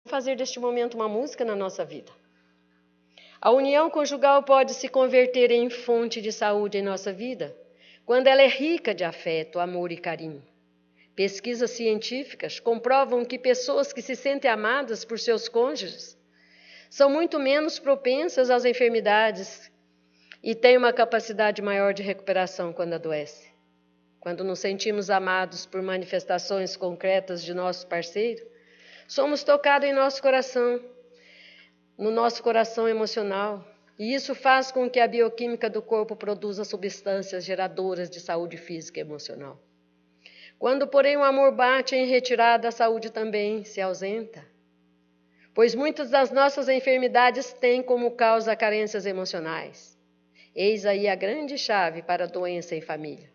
fazer deste momento uma música na nossa vida. A união conjugal pode se converter em fonte de saúde em nossa vida quando ela é rica de afeto, amor e carinho. Pesquisas científicas comprovam que pessoas que se sentem amadas por seus cônjuges são muito menos propensas às enfermidades e têm uma capacidade maior de recuperação quando adoecem. Quando nos sentimos amados por manifestações concretas de nosso parceiro, somos tocados em nosso coração, no nosso coração emocional, e isso faz com que a bioquímica do corpo produza substâncias geradoras de saúde física e emocional. Quando, porém, o amor bate em retirada, a saúde também se ausenta, pois muitas das nossas enfermidades têm como causa carências emocionais. Eis aí a grande chave para a doença em família,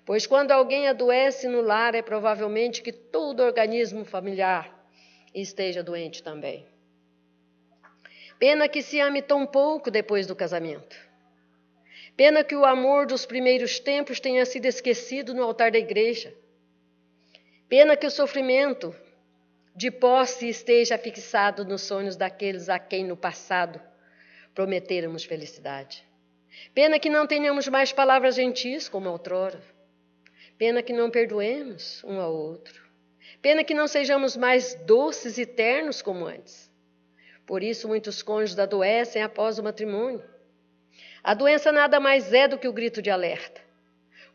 pois quando alguém adoece no lar, é provavelmente que todo o organismo familiar esteja doente também. Pena que se ame tão pouco depois do casamento. Pena que o amor dos primeiros tempos tenha sido esquecido no altar da igreja. Pena que o sofrimento de posse esteja fixado nos sonhos daqueles a quem no passado prometêramos felicidade. Pena que não tenhamos mais palavras gentis como outrora. Pena que não perdoemos um ao outro. Pena que não sejamos mais doces e ternos como antes. Por isso, muitos cônjuges adoecem após o matrimônio. A doença nada mais é do que o grito de alerta.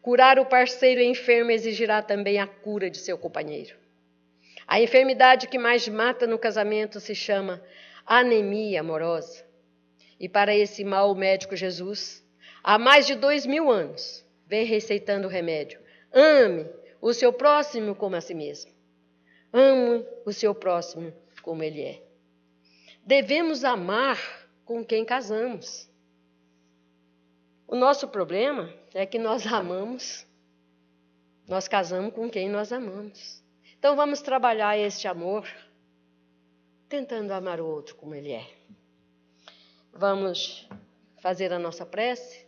Curar o parceiro enfermo exigirá também a cura de seu companheiro. A enfermidade que mais mata no casamento se chama anemia amorosa. E para esse mal, o médico Jesus, há mais de 2000 anos, vem receitando o remédio. Ame o seu próximo como a si mesmo. Ame o seu próximo como ele é. Devemos amar com quem casamos. O nosso problema é que nós casamos com quem nós amamos. Então vamos trabalhar este amor, tentando amar o outro como ele é. Vamos fazer a nossa prece,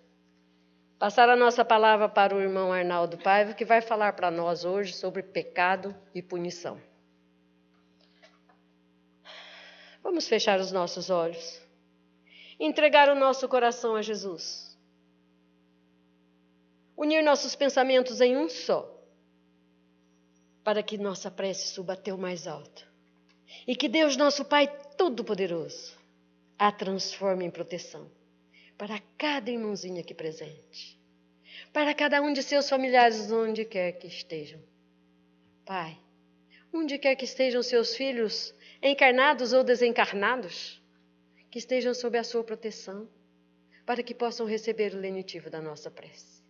passar a nossa palavra para o irmão Arnaldo Paiva, que vai falar para nós hoje sobre pecado e punição. Vamos fechar os nossos olhos, entregar o nosso coração a Jesus, unir nossos pensamentos em um só, para que nossa prece suba até o mais alto e que Deus, nosso Pai Todo-Poderoso, a transforme em proteção para cada irmãozinho aqui presente, para cada um de seus familiares, onde quer que estejam. Pai, onde quer que estejam seus filhos, encarnados ou desencarnados, que estejam sob a sua proteção, para que possam receber o lenitivo da nossa prece.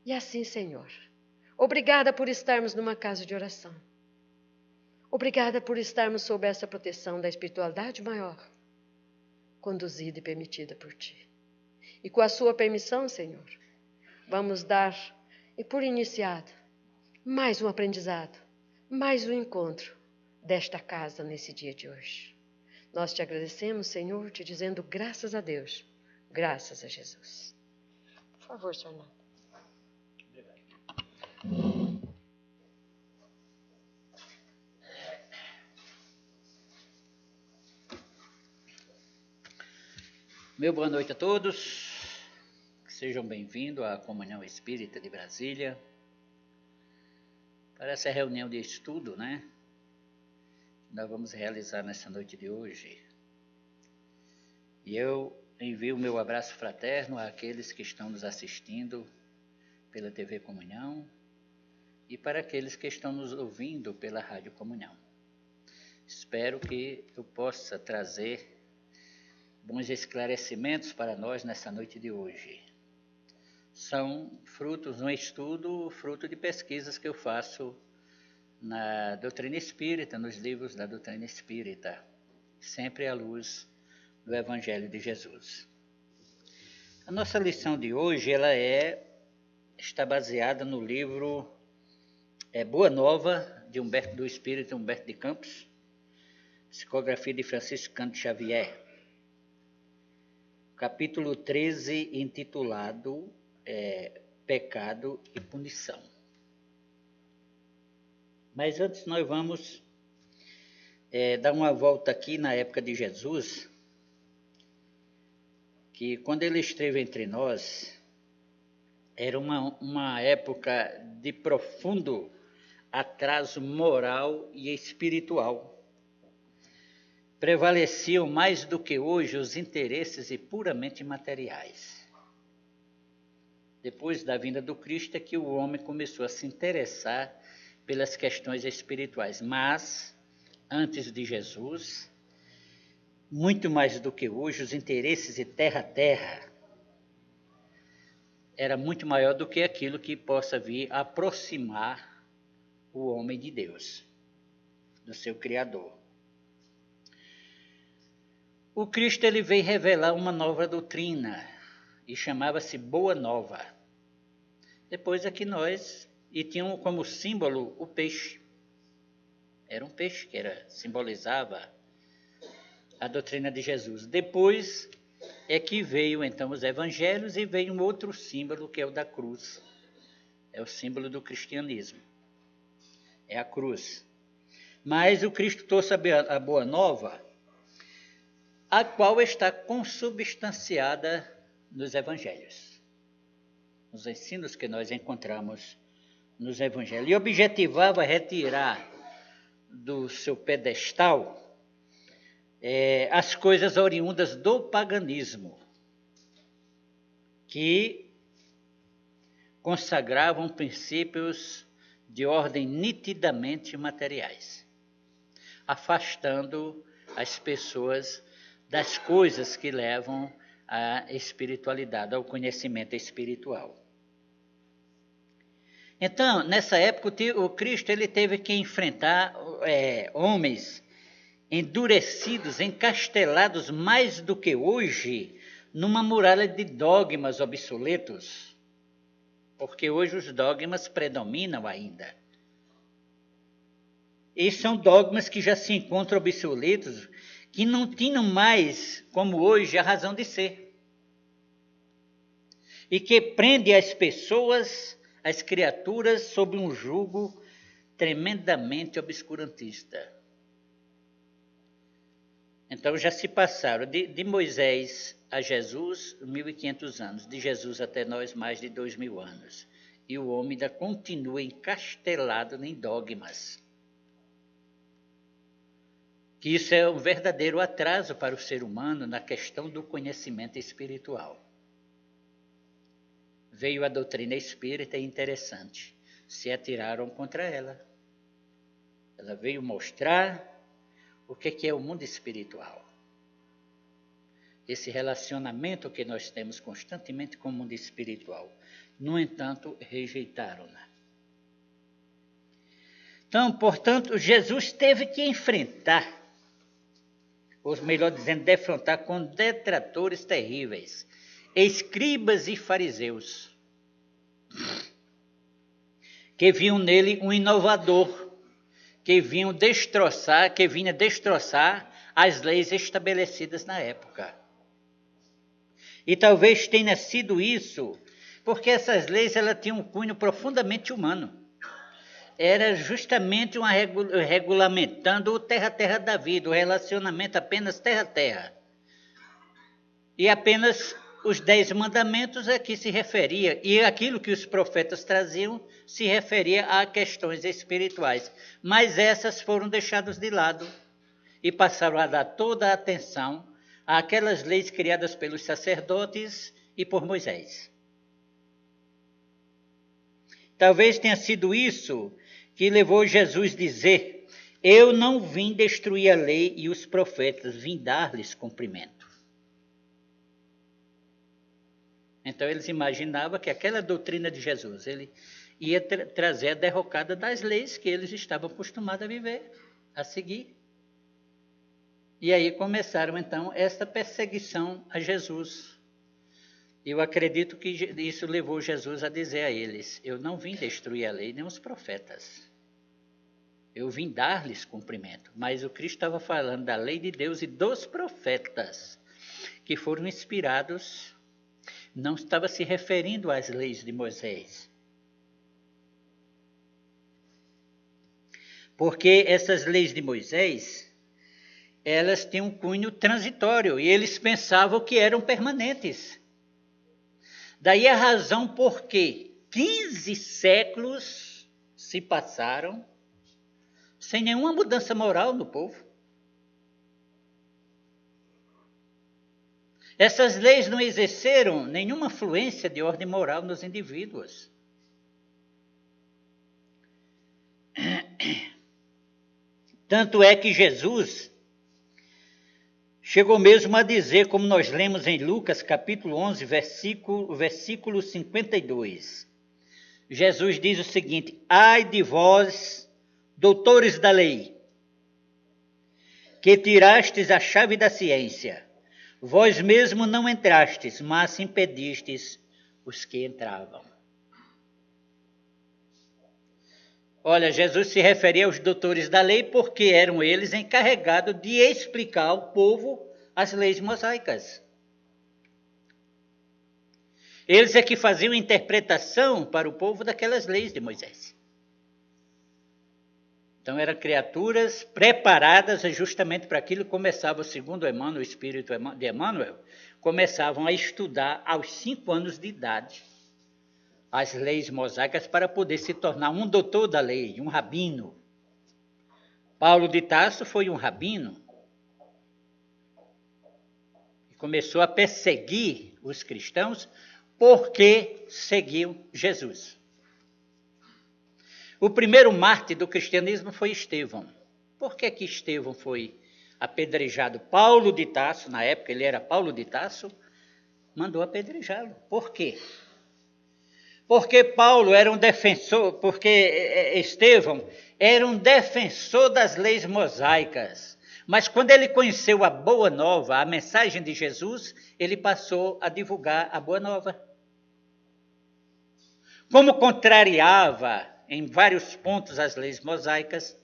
E assim, Senhor, obrigada por estarmos numa casa de oração. Obrigada por estarmos sob essa proteção da espiritualidade maior, conduzida e permitida por Ti. E com a sua permissão, Senhor, vamos dar, e por iniciado, mais um aprendizado, mais um encontro desta casa nesse dia de hoje. Nós te agradecemos, Senhor, te dizendo graças a Deus, graças a Jesus. Por favor, Senhor Arnaldo. Meu boa noite a todos, que sejam bem-vindos à Comunhão Espírita de Brasília, para essa reunião de estudo, que nós vamos realizar nessa noite de hoje. E eu envio o meu abraço fraterno àqueles que estão nos assistindo pela TV Comunhão e para aqueles que estão nos ouvindo pela Rádio Comunhão. Espero que eu possa trazer bons esclarecimentos para nós nessa noite de hoje. São frutos de um estudo, fruto de pesquisas que eu faço na doutrina espírita, nos livros da doutrina espírita, sempre à luz do Evangelho de Jesus. A nossa lição de hoje está baseada no livro Boa Nova, do Espírito Humberto de Campos, psicografia de Francisco Cândido Xavier, capítulo 13, intitulado Pecado e Punição. Mas antes nós vamos dar uma volta aqui na época de Jesus, que quando ele esteve entre nós, era uma época de profundo atraso moral e espiritual. Prevaleciam mais do que hoje os interesses e puramente materiais. Depois da vinda do Cristo é que o homem começou a se interessar pelas questões espirituais. Mas, antes de Jesus, muito mais do que hoje, os interesses de terra a terra era muito maior do que aquilo que possa vir a aproximar o homem de Deus, do seu Criador. O Cristo ele veio revelar uma nova doutrina e chamava-se Boa Nova. Depois é que e tinham como símbolo o peixe. Era um peixe que simbolizava a doutrina de Jesus. Depois é que veio então os evangelhos e veio um outro símbolo que é o da cruz. É o símbolo do cristianismo. É a cruz. Mas o Cristo trouxe a Boa Nova, a qual está consubstanciada nos evangelhos, nos ensinos que nós encontramos nos evangelhos. E objetivava retirar do seu pedestal as coisas oriundas do paganismo, que consagravam princípios de ordem nitidamente materiais, afastando as pessoas das coisas que levam à espiritualidade, ao conhecimento espiritual. Então, nessa época, o Cristo ele teve que enfrentar homens endurecidos, encastelados mais do que hoje, numa muralha de dogmas obsoletos, porque hoje os dogmas predominam ainda. E são dogmas que já se encontram obsoletos, que não tinham mais, como hoje, a razão de ser. E que prende as pessoas, as criaturas, sob um jugo tremendamente obscurantista. Então já se passaram de Moisés a Jesus 1.500 anos, de Jesus até nós mais de 2.000 anos. E o homem ainda continua encastelado em dogmas. Que isso é um verdadeiro atraso para o ser humano na questão do conhecimento espiritual. Veio a doutrina espírita interessante, se atiraram contra ela. Ela veio mostrar o que é o mundo espiritual. Esse relacionamento que nós temos constantemente com o mundo espiritual. No entanto, rejeitaram-na. Então, portanto, Jesus teve que enfrentar, ou melhor dizendo, defrontar com detratores terríveis, escribas e fariseus, que viam nele um inovador, que vinha destroçar as leis estabelecidas na época. E talvez tenha sido isso, porque essas leis elas tinham um cunho profundamente humano. Era justamente regulamentando o terra-terra da vida, o relacionamento apenas terra-terra. E apenas os 10 mandamentos é que se referia, e aquilo que os profetas traziam se referia a questões espirituais. Mas essas foram deixadas de lado e passaram a dar toda a atenção àquelas leis criadas pelos sacerdotes e por Moisés. Talvez tenha sido isso que levou Jesus a dizer: eu não vim destruir a lei e os profetas, vim dar-lhes cumprimento. Então eles imaginavam que aquela doutrina de Jesus, ele ia trazer a derrocada das leis que eles estavam acostumados a viver, a seguir. E aí começaram então esta perseguição a Jesus. Eu acredito que isso levou Jesus a dizer a eles: eu não vim destruir a lei nem os profetas. Eu vim dar-lhes cumprimento. Mas o Cristo estava falando da lei de Deus e dos profetas, que foram inspirados. Não estava se referindo às leis de Moisés. Porque essas leis de Moisés elas tinham um cunho transitório e eles pensavam que eram permanentes. Daí a razão por que 15 séculos se passaram sem nenhuma mudança moral no povo. Essas leis não exerceram nenhuma influência de ordem moral nos indivíduos. Tanto é que Jesus chegou mesmo a dizer, como nós lemos em Lucas capítulo 11, versículo 52. Jesus diz o seguinte: ai de vós, doutores da lei, que tirastes a chave da ciência, vós mesmo não entrastes, mas impedistes os que entravam. Olha, Jesus se referia aos doutores da lei porque eram eles encarregados de explicar ao povo as leis mosaicas. Eles é que faziam interpretação para o povo daquelas leis de Moisés. Então eram criaturas preparadas justamente para aquilo. Começavam, segundo Emmanuel, o espírito de Emmanuel, começavam a estudar aos 5 anos de idade as leis mosaicas para poder se tornar um doutor da lei, um rabino. Paulo de Tarso foi um rabino e começou a perseguir os cristãos porque seguiam Jesus. O primeiro mártir do cristianismo foi Estevão. Por que que Estevão foi apedrejado? Paulo de Tarso, na época ele era Paulo de Tarso, mandou apedrejá-lo. Por quê? Porque Paulo era um defensor, porque Estevão era um defensor das leis mosaicas. Mas quando ele conheceu a boa nova, a mensagem de Jesus, ele passou a divulgar a boa nova. Como contrariava em vários pontos as leis mosaicas,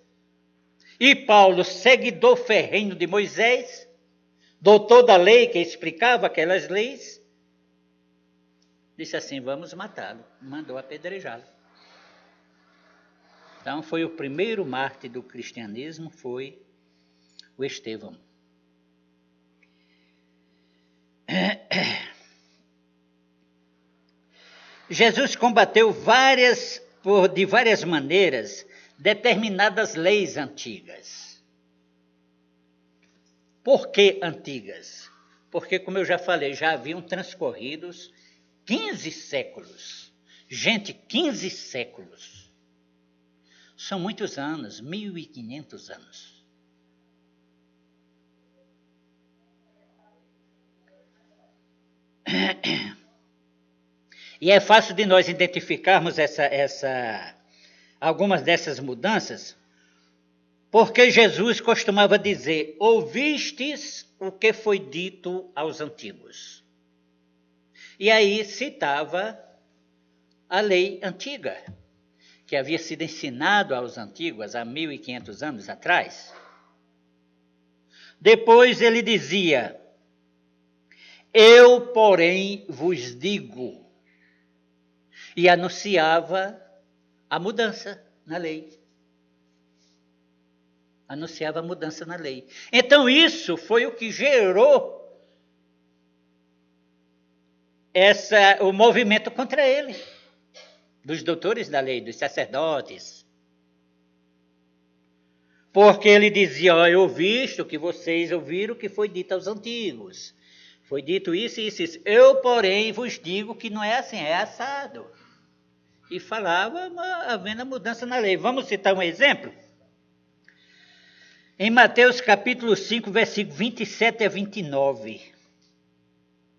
e Paulo, seguidor ferrenho de Moisés, doutor da lei que explicava aquelas leis, disse assim: vamos matá-lo, mandou apedrejá-lo. Então foi o primeiro mártir do cristianismo, foi o Estevão. Jesus combateu de várias maneiras determinadas leis antigas. Por que antigas? Porque, como eu já falei, já haviam transcorridos 15 séculos. Gente, 15 séculos. São muitos anos, 1500 anos. E é fácil de nós identificarmos algumas dessas mudanças, porque Jesus costumava dizer: ouvistes o que foi dito aos antigos. E aí citava a lei antiga, que havia sido ensinado aos antigos há 1500 anos atrás. Depois ele dizia: eu, porém, vos digo, e anunciava a mudança na lei. Anunciava a mudança na lei. Então isso foi o que gerou o movimento contra ele, dos doutores da lei, dos sacerdotes. Porque ele dizia: eu visto que vocês ouviram o que foi dito aos antigos. Foi dito isso e isso, isso. Eu, porém, vos digo que não é assim, é assado. E falava havendo a mudança na lei. Vamos citar um exemplo? Em Mateus capítulo 5, versículo 27 a 29.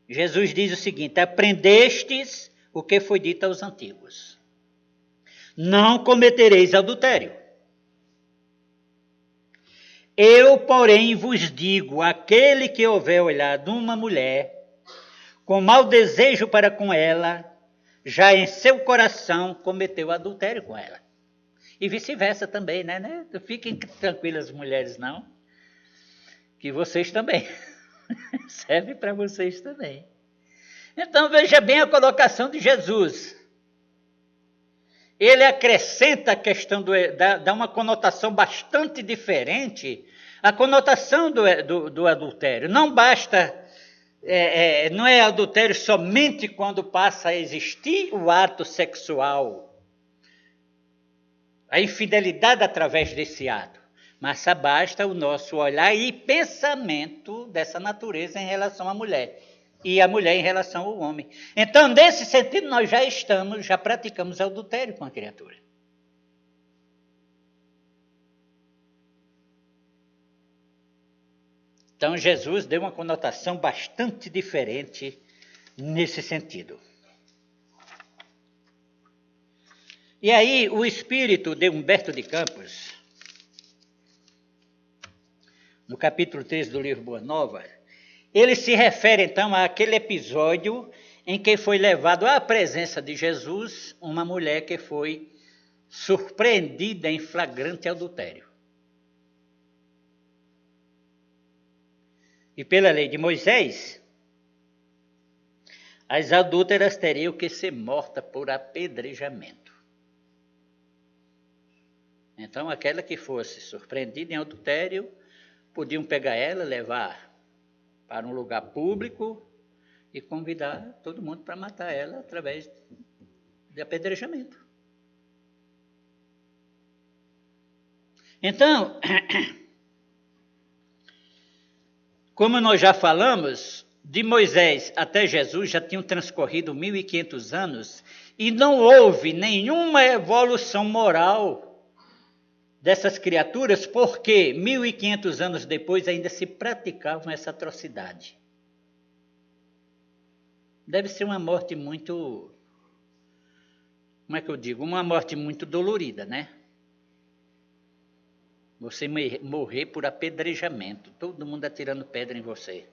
Jesus diz o seguinte: aprendestes o que foi dito aos antigos. Não cometereis adultério. Eu, porém, vos digo, aquele que houver olhado uma mulher com mau desejo para com ela, já em seu coração cometeu adultério com ela. E vice-versa também, né? Não fiquem tranquilas, mulheres, não. Que vocês também. Serve para vocês também. Então, veja bem a colocação de Jesus. Ele acrescenta a questão, dá uma conotação bastante diferente A conotação do adultério. Não basta, não é adultério somente quando passa a existir o ato sexual, a infidelidade através desse ato, mas basta o nosso olhar e pensamento dessa natureza em relação à mulher, e a mulher em relação ao homem. Então, nesse sentido, nós já praticamos adultério com a criatura. Então, Jesus deu uma conotação bastante diferente nesse sentido. E aí, o espírito de Humberto de Campos, no capítulo 3 do livro Boa Nova, ele se refere, então, àquele episódio em que foi levado à presença de Jesus uma mulher que foi surpreendida em flagrante adultério. E pela lei de Moisés, as adúlteras teriam que ser mortas por apedrejamento. Então, aquela que fosse surpreendida em adultério, podiam pegar ela, levar para um lugar público e convidar todo mundo para matar ela através de apedrejamento. Então, como nós já falamos, de Moisés até Jesus já tinham transcorrido 1.500 anos e não houve nenhuma evolução moral dessas criaturas, porque 1.500 anos depois ainda se praticavam essa atrocidade. Deve ser uma morte muito, como é que eu digo? Uma morte muito dolorida, né? Você morrer por apedrejamento, todo mundo atirando pedra em você.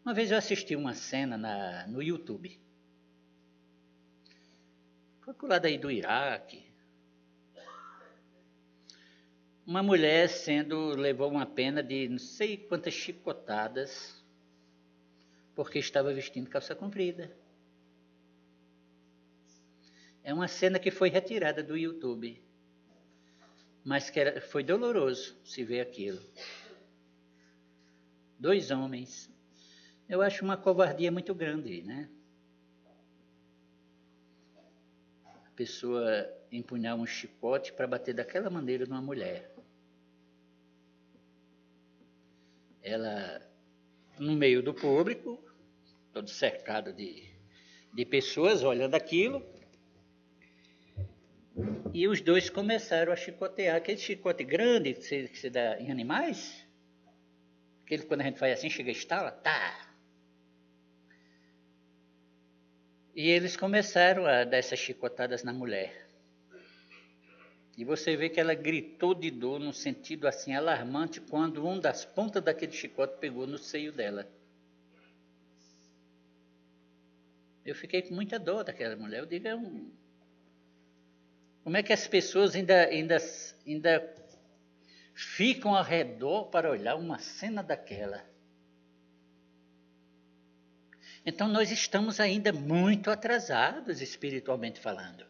Uma vez eu assisti uma cena no YouTube. Foi por lá daí do Iraque. Uma mulher levou uma pena de não sei quantas chicotadas, porque estava vestindo calça comprida. É uma cena que foi retirada do YouTube, mas que foi doloroso se ver aquilo. 2 homens. Eu acho uma covardia muito grande, né? A pessoa empunhar um chicote para bater daquela maneira numa mulher. Ela, no meio do público, todo cercado de pessoas olhando aquilo, e os dois começaram a chicotear. Aquele chicote grande que se dá em animais, aquele quando a gente faz assim, chega e estala, tá! E eles começaram a dar essas chicotadas na mulher. E você vê que ela gritou de dor num sentido assim alarmante quando um das pontas daquele chicote pegou no seio dela. Eu fiquei com muita dor daquela mulher. Eu digo, como é que as pessoas ainda ficam ao redor para olhar uma cena daquela? Então nós estamos ainda muito atrasados espiritualmente falando.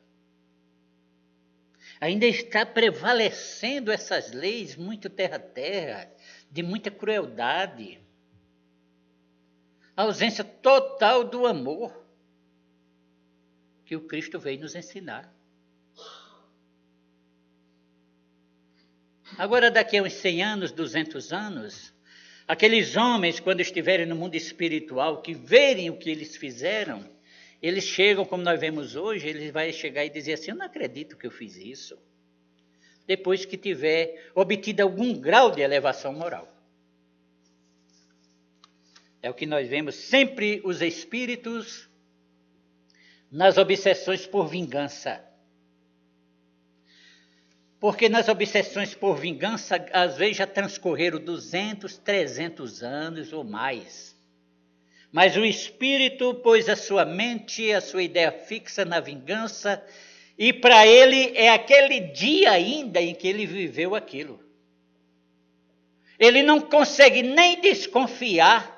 Ainda está prevalecendo essas leis muito terra-terra, de muita crueldade. A ausência total do amor que o Cristo veio nos ensinar. Agora, daqui a uns 100 anos, 200 anos, aqueles homens, quando estiverem no mundo espiritual, que verem o que eles fizeram, eles chegam, como nós vemos hoje, eles vão chegar e dizer assim, eu não acredito que eu fiz isso. Depois que tiver obtido algum grau de elevação moral. É o que nós vemos sempre os espíritos nas obsessões por vingança. Porque nas obsessões por vingança, às vezes já transcorreram 200, 300 anos ou mais. Mas o espírito pôs a sua mente, a sua ideia fixa na vingança, e para ele é aquele dia ainda em que ele viveu aquilo. Ele não consegue nem desconfiar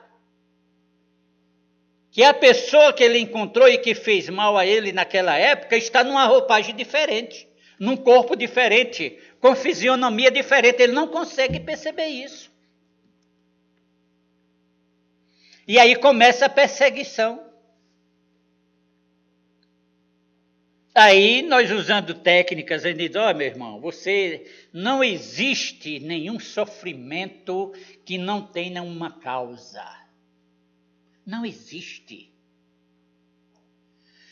que a pessoa que ele encontrou e que fez mal a ele naquela época está numa roupagem diferente, num corpo diferente, com fisionomia diferente. Ele não consegue perceber isso. E aí começa a perseguição. Aí nós usando técnicas, ele diz, meu irmão, não existe nenhum sofrimento que não tenha uma causa. Não existe.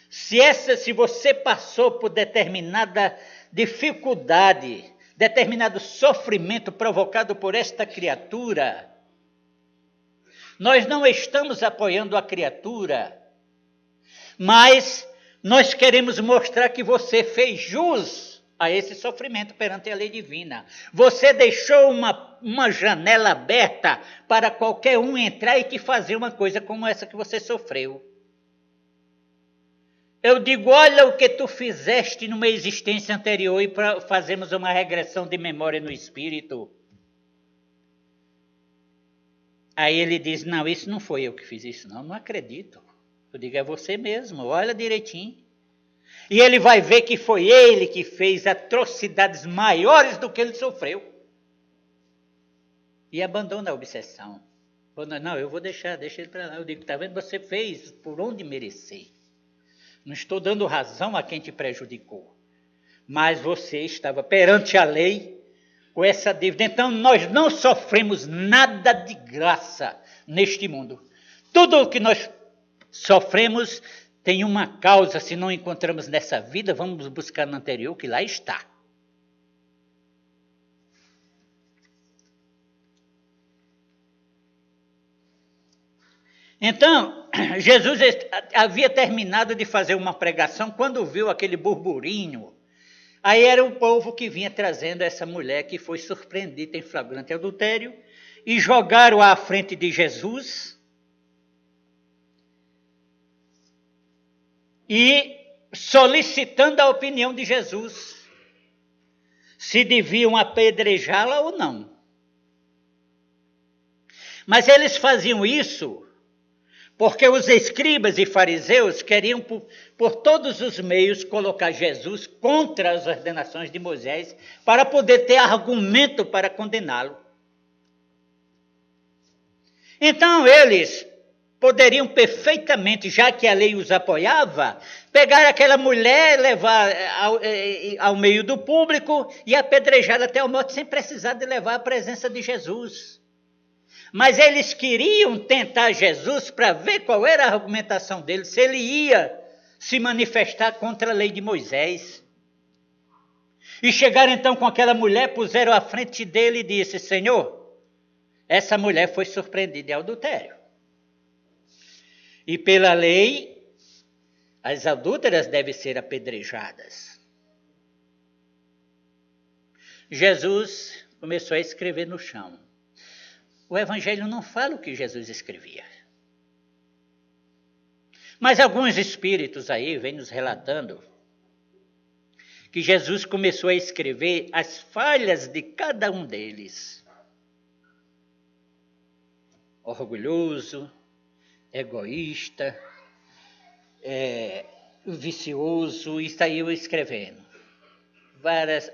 Se você passou por determinada dificuldade, determinado sofrimento provocado por esta criatura, nós não estamos apoiando a criatura, mas nós queremos mostrar que você fez jus a esse sofrimento perante a lei divina. Você deixou uma janela aberta para qualquer um entrar e te fazer uma coisa como essa que você sofreu. Eu digo, olha o que tu fizeste numa existência anterior e fazemos uma regressão de memória no espírito. Aí ele diz, não, isso não foi eu que fiz isso, não acredito. Eu digo, é você mesmo, olha direitinho. E ele vai ver que foi ele que fez atrocidades maiores do que ele sofreu. E abandona a obsessão. Não, eu vou deixa ele para lá. Eu digo, está vendo, você fez por onde merecer. Não estou dando razão a quem te prejudicou. Mas você estava perante a lei com essa dívida. Então, nós não sofremos nada de graça neste mundo. Tudo o que nós sofremos tem uma causa. Se não encontramos nessa vida, vamos buscar no anterior, que lá está. Então, Jesus havia terminado de fazer uma pregação quando viu aquele burburinho. Aí era o povo que vinha trazendo essa mulher que foi surpreendida em flagrante adultério e jogaram-a à frente de Jesus e solicitando a opinião de Jesus, se deviam apedrejá-la ou não. Mas eles faziam isso porque os escribas e fariseus queriam, por todos os meios, colocar Jesus contra as ordenações de Moisés para poder ter argumento para condená-lo. Então, eles poderiam perfeitamente, já que a lei os apoiava, pegar aquela mulher, levar ao meio do público e apedrejá-la até a morte, sem precisar de levar à presença de Jesus. Mas eles queriam tentar Jesus para ver qual era a argumentação dele, se ele ia se manifestar contra a lei de Moisés. E chegaram então com aquela mulher, puseram à frente dele e disse, Senhor, essa mulher foi surpreendida em adultério. E pela lei, as adúlteras devem ser apedrejadas. Jesus começou a escrever no chão. O Evangelho não fala o que Jesus escrevia. Mas alguns espíritos aí vêm nos relatando que Jesus começou a escrever as falhas de cada um deles. Orgulhoso, egoísta, vicioso, e saiu escrevendo.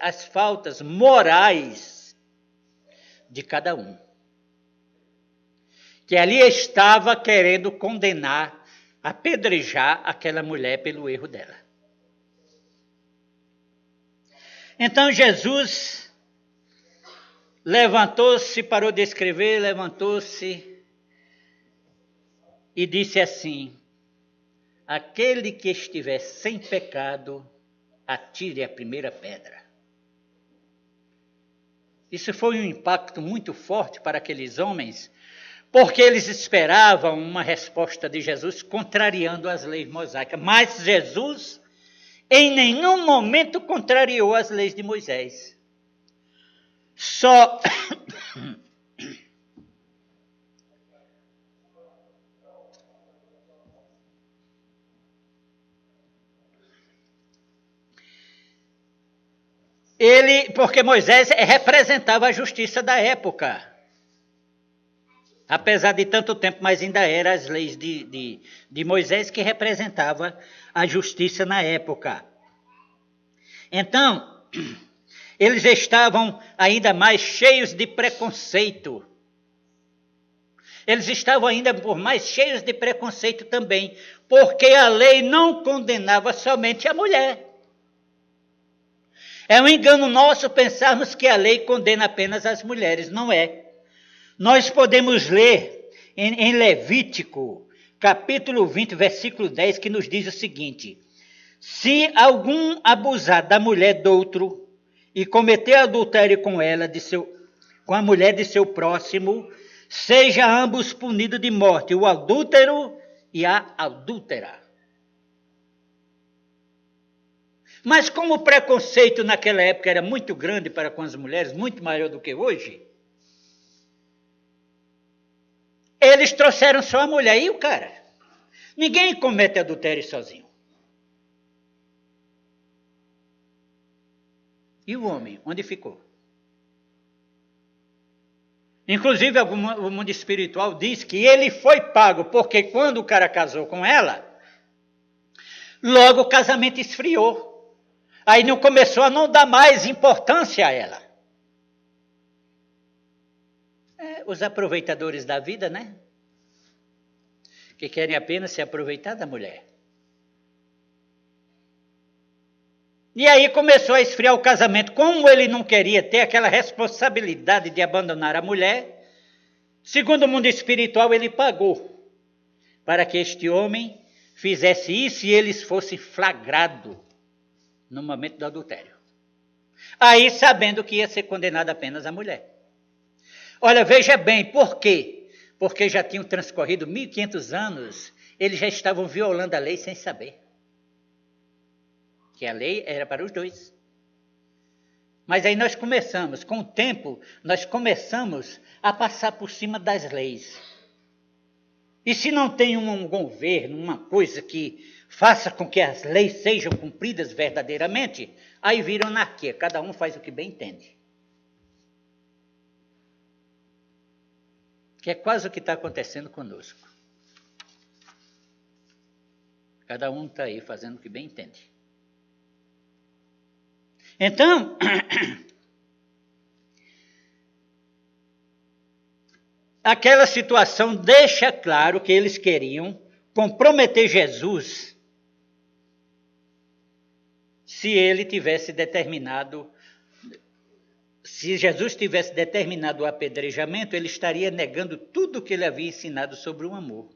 As faltas morais de cada um. Que ali estava querendo condenar, apedrejar aquela mulher pelo erro dela. Então Jesus levantou-se, parou de escrever, levantou-se e disse assim, aquele que estiver sem pecado, atire a primeira pedra. Isso foi um impacto muito forte para aqueles homens, porque eles esperavam uma resposta de Jesus contrariando as leis mosaicas. Mas Jesus, em nenhum momento, contrariou as leis de Moisés. Só porque Moisés representava a justiça da época. Apesar de tanto tempo, mas ainda eram as leis de Moisés que representava a justiça na época. Então, eles estavam ainda mais cheios de preconceito. Eles estavam ainda por mais cheios de preconceito também, porque a lei não condenava somente a mulher. É um engano nosso pensarmos que a lei condena apenas as mulheres, não é. Nós podemos ler em Levítico, capítulo 20, versículo 10, que nos diz o seguinte: se algum abusar da mulher doutro e cometer adultério com ela, com a mulher de seu próximo, seja ambos punidos de morte, o adúltero e a adúltera. Mas como o preconceito naquela época era muito grande para com as mulheres, muito maior do que hoje, eles trouxeram só a mulher e o cara. Ninguém comete adultério sozinho. E o homem, onde ficou? Inclusive, o mundo espiritual diz que ele foi pago, porque quando o cara casou com ela, logo o casamento esfriou. Aí não começou a não dar mais importância a ela. Os aproveitadores da vida, né? Que querem apenas se aproveitar da mulher. E aí começou a esfriar o casamento. Como ele não queria ter aquela responsabilidade de abandonar a mulher, segundo o mundo espiritual, ele pagou para que este homem fizesse isso e eles fossem flagrados no momento do adultério. Aí sabendo que ia ser condenada apenas a mulher. Olha, veja bem, por quê? Porque já tinham transcorrido 1500 anos, eles já estavam violando a lei sem saber. Que a lei era para os dois. Mas aí nós começamos, com o tempo, nós começamos a passar por cima das leis. E se não tem um governo, uma coisa que faça com que as leis sejam cumpridas verdadeiramente, aí vira anarquia, cada um faz o que bem entende. Que é quase o que está acontecendo conosco. Cada um está aí fazendo o que bem entende. Então, aquela situação deixa claro que eles queriam comprometer Jesus se ele tivesse determinado, se Jesus tivesse determinado o apedrejamento, ele estaria negando tudo o que ele havia ensinado sobre o amor.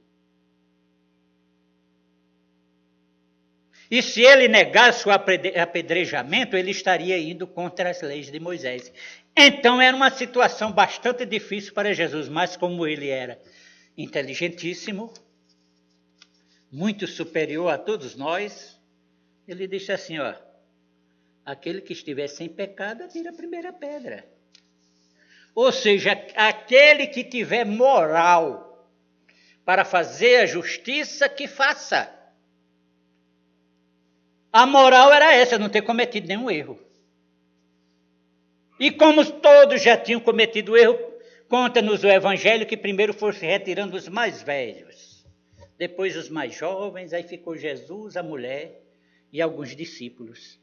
E se ele negasse o apedrejamento, ele estaria indo contra as leis de Moisés. Então era uma situação bastante difícil para Jesus, mas como ele era inteligentíssimo, muito superior a todos nós, ele disse assim, ó, aquele que estiver sem pecado, atira a primeira pedra. Ou seja, aquele que tiver moral para fazer a justiça, que faça. A moral era essa, não ter cometido nenhum erro. E como todos já tinham cometido erro, conta-nos o Evangelho que primeiro foram se retirando os mais velhos, depois os mais jovens, aí ficou Jesus, a mulher e alguns discípulos.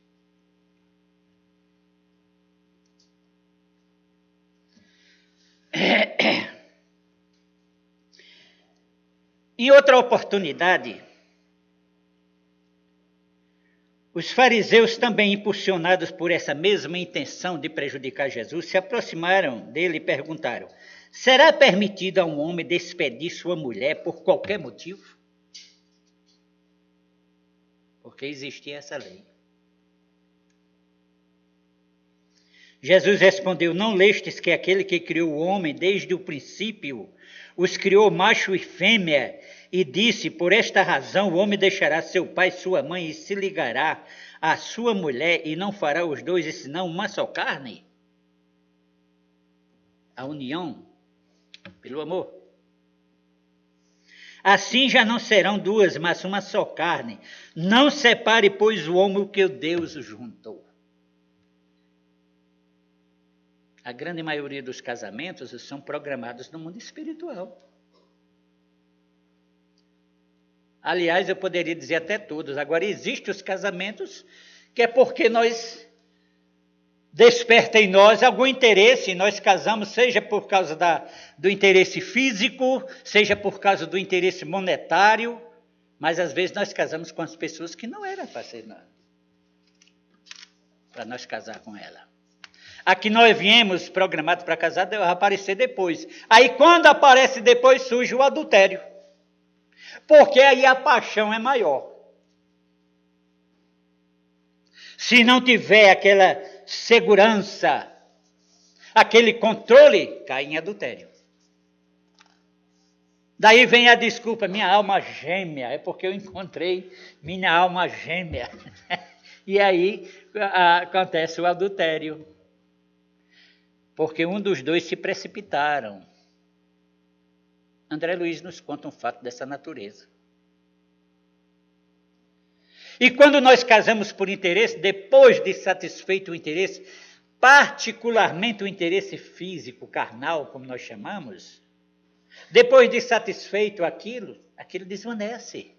Em outra oportunidade, os fariseus, também impulsionados por essa mesma intenção de prejudicar Jesus, se aproximaram dele e perguntaram: será permitido a um homem despedir sua mulher por qualquer motivo? Porque existia essa lei. Jesus respondeu: não lestes que aquele que criou o homem desde o princípio os criou macho e fêmea, e disse: por esta razão o homem deixará seu pai e sua mãe e se ligará à sua mulher, e não fará os dois senão uma só carne? A união pelo amor. Assim já não serão duas, mas uma só carne. Não separe, pois, o homem o que Deus juntou. A grande maioria dos casamentos são programados no mundo espiritual. Aliás, eu poderia dizer até todos. Agora, existem os casamentos que é porque nós desperta em nós algum interesse, e nós casamos, seja por causa do interesse físico, seja por causa do interesse monetário, mas às vezes nós casamos com as pessoas que não era para nós casar com ela. A que nós viemos programados para casar deve aparecer depois. Aí quando aparece depois surge o adultério. Porque aí a paixão é maior. Se não tiver aquela segurança, aquele controle, cai em adultério. Daí vem a desculpa, minha alma gêmea, é porque eu encontrei minha alma gêmea. E aí acontece o adultério. Porque um dos dois se precipitaram. André Luiz nos conta um fato dessa natureza. E quando nós casamos por interesse, depois de satisfeito o interesse, particularmente o interesse físico, carnal, como nós chamamos, depois de satisfeito aquilo desvanece.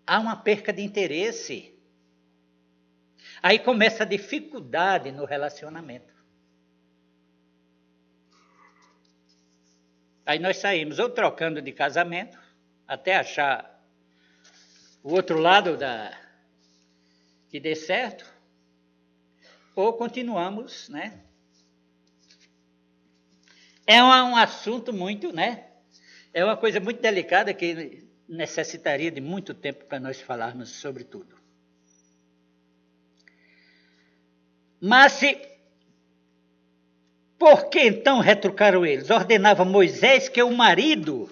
Há uma perca de interesse. Aí começa a dificuldade no relacionamento. Aí nós saímos ou trocando de casamento, até achar o outro lado que dê certo, ou continuamos, né? É um assunto muito, né? É uma coisa muito delicada que necessitaria de muito tempo para nós falarmos sobre tudo. Mas por que então retrucaram eles? Ordenava Moisés que o marido,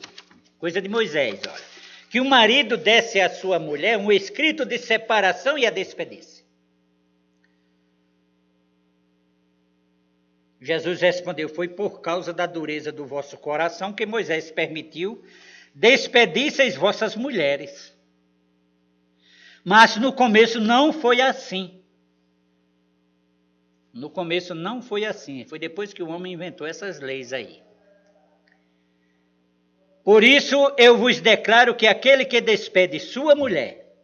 coisa de Moisés, olha, que o marido desse à sua mulher um escrito de separação e a despedisse. Jesus respondeu, foi por causa da dureza do vosso coração que Moisés permitiu despedisseis vossas mulheres. Mas no começo não foi assim. No começo não foi assim, foi depois que o homem inventou essas leis aí. Por isso eu vos declaro que aquele que despede sua mulher,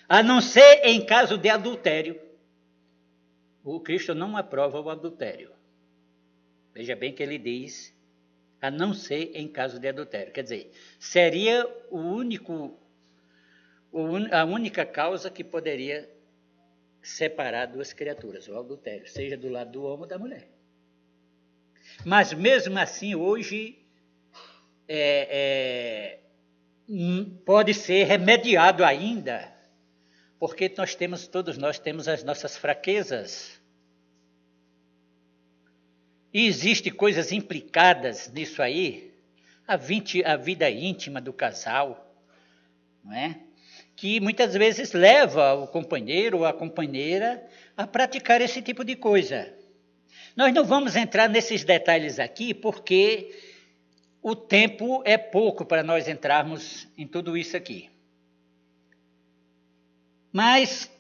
a não ser em caso de adultério, o Cristo não aprova o adultério. Veja bem que ele diz, a não ser em caso de adultério. Quer dizer, seria a única causa que poderia separar duas criaturas, o adultério, seja do lado do homem ou da mulher. Mas mesmo assim, hoje, pode ser remediado ainda, porque todos nós temos as nossas fraquezas. E existem coisas implicadas nisso aí, a vida íntima do casal, não é? Que muitas vezes leva o companheiro ou a companheira a praticar esse tipo de coisa. Nós não vamos entrar nesses detalhes aqui, porque o tempo é pouco para nós entrarmos em tudo isso aqui. Mas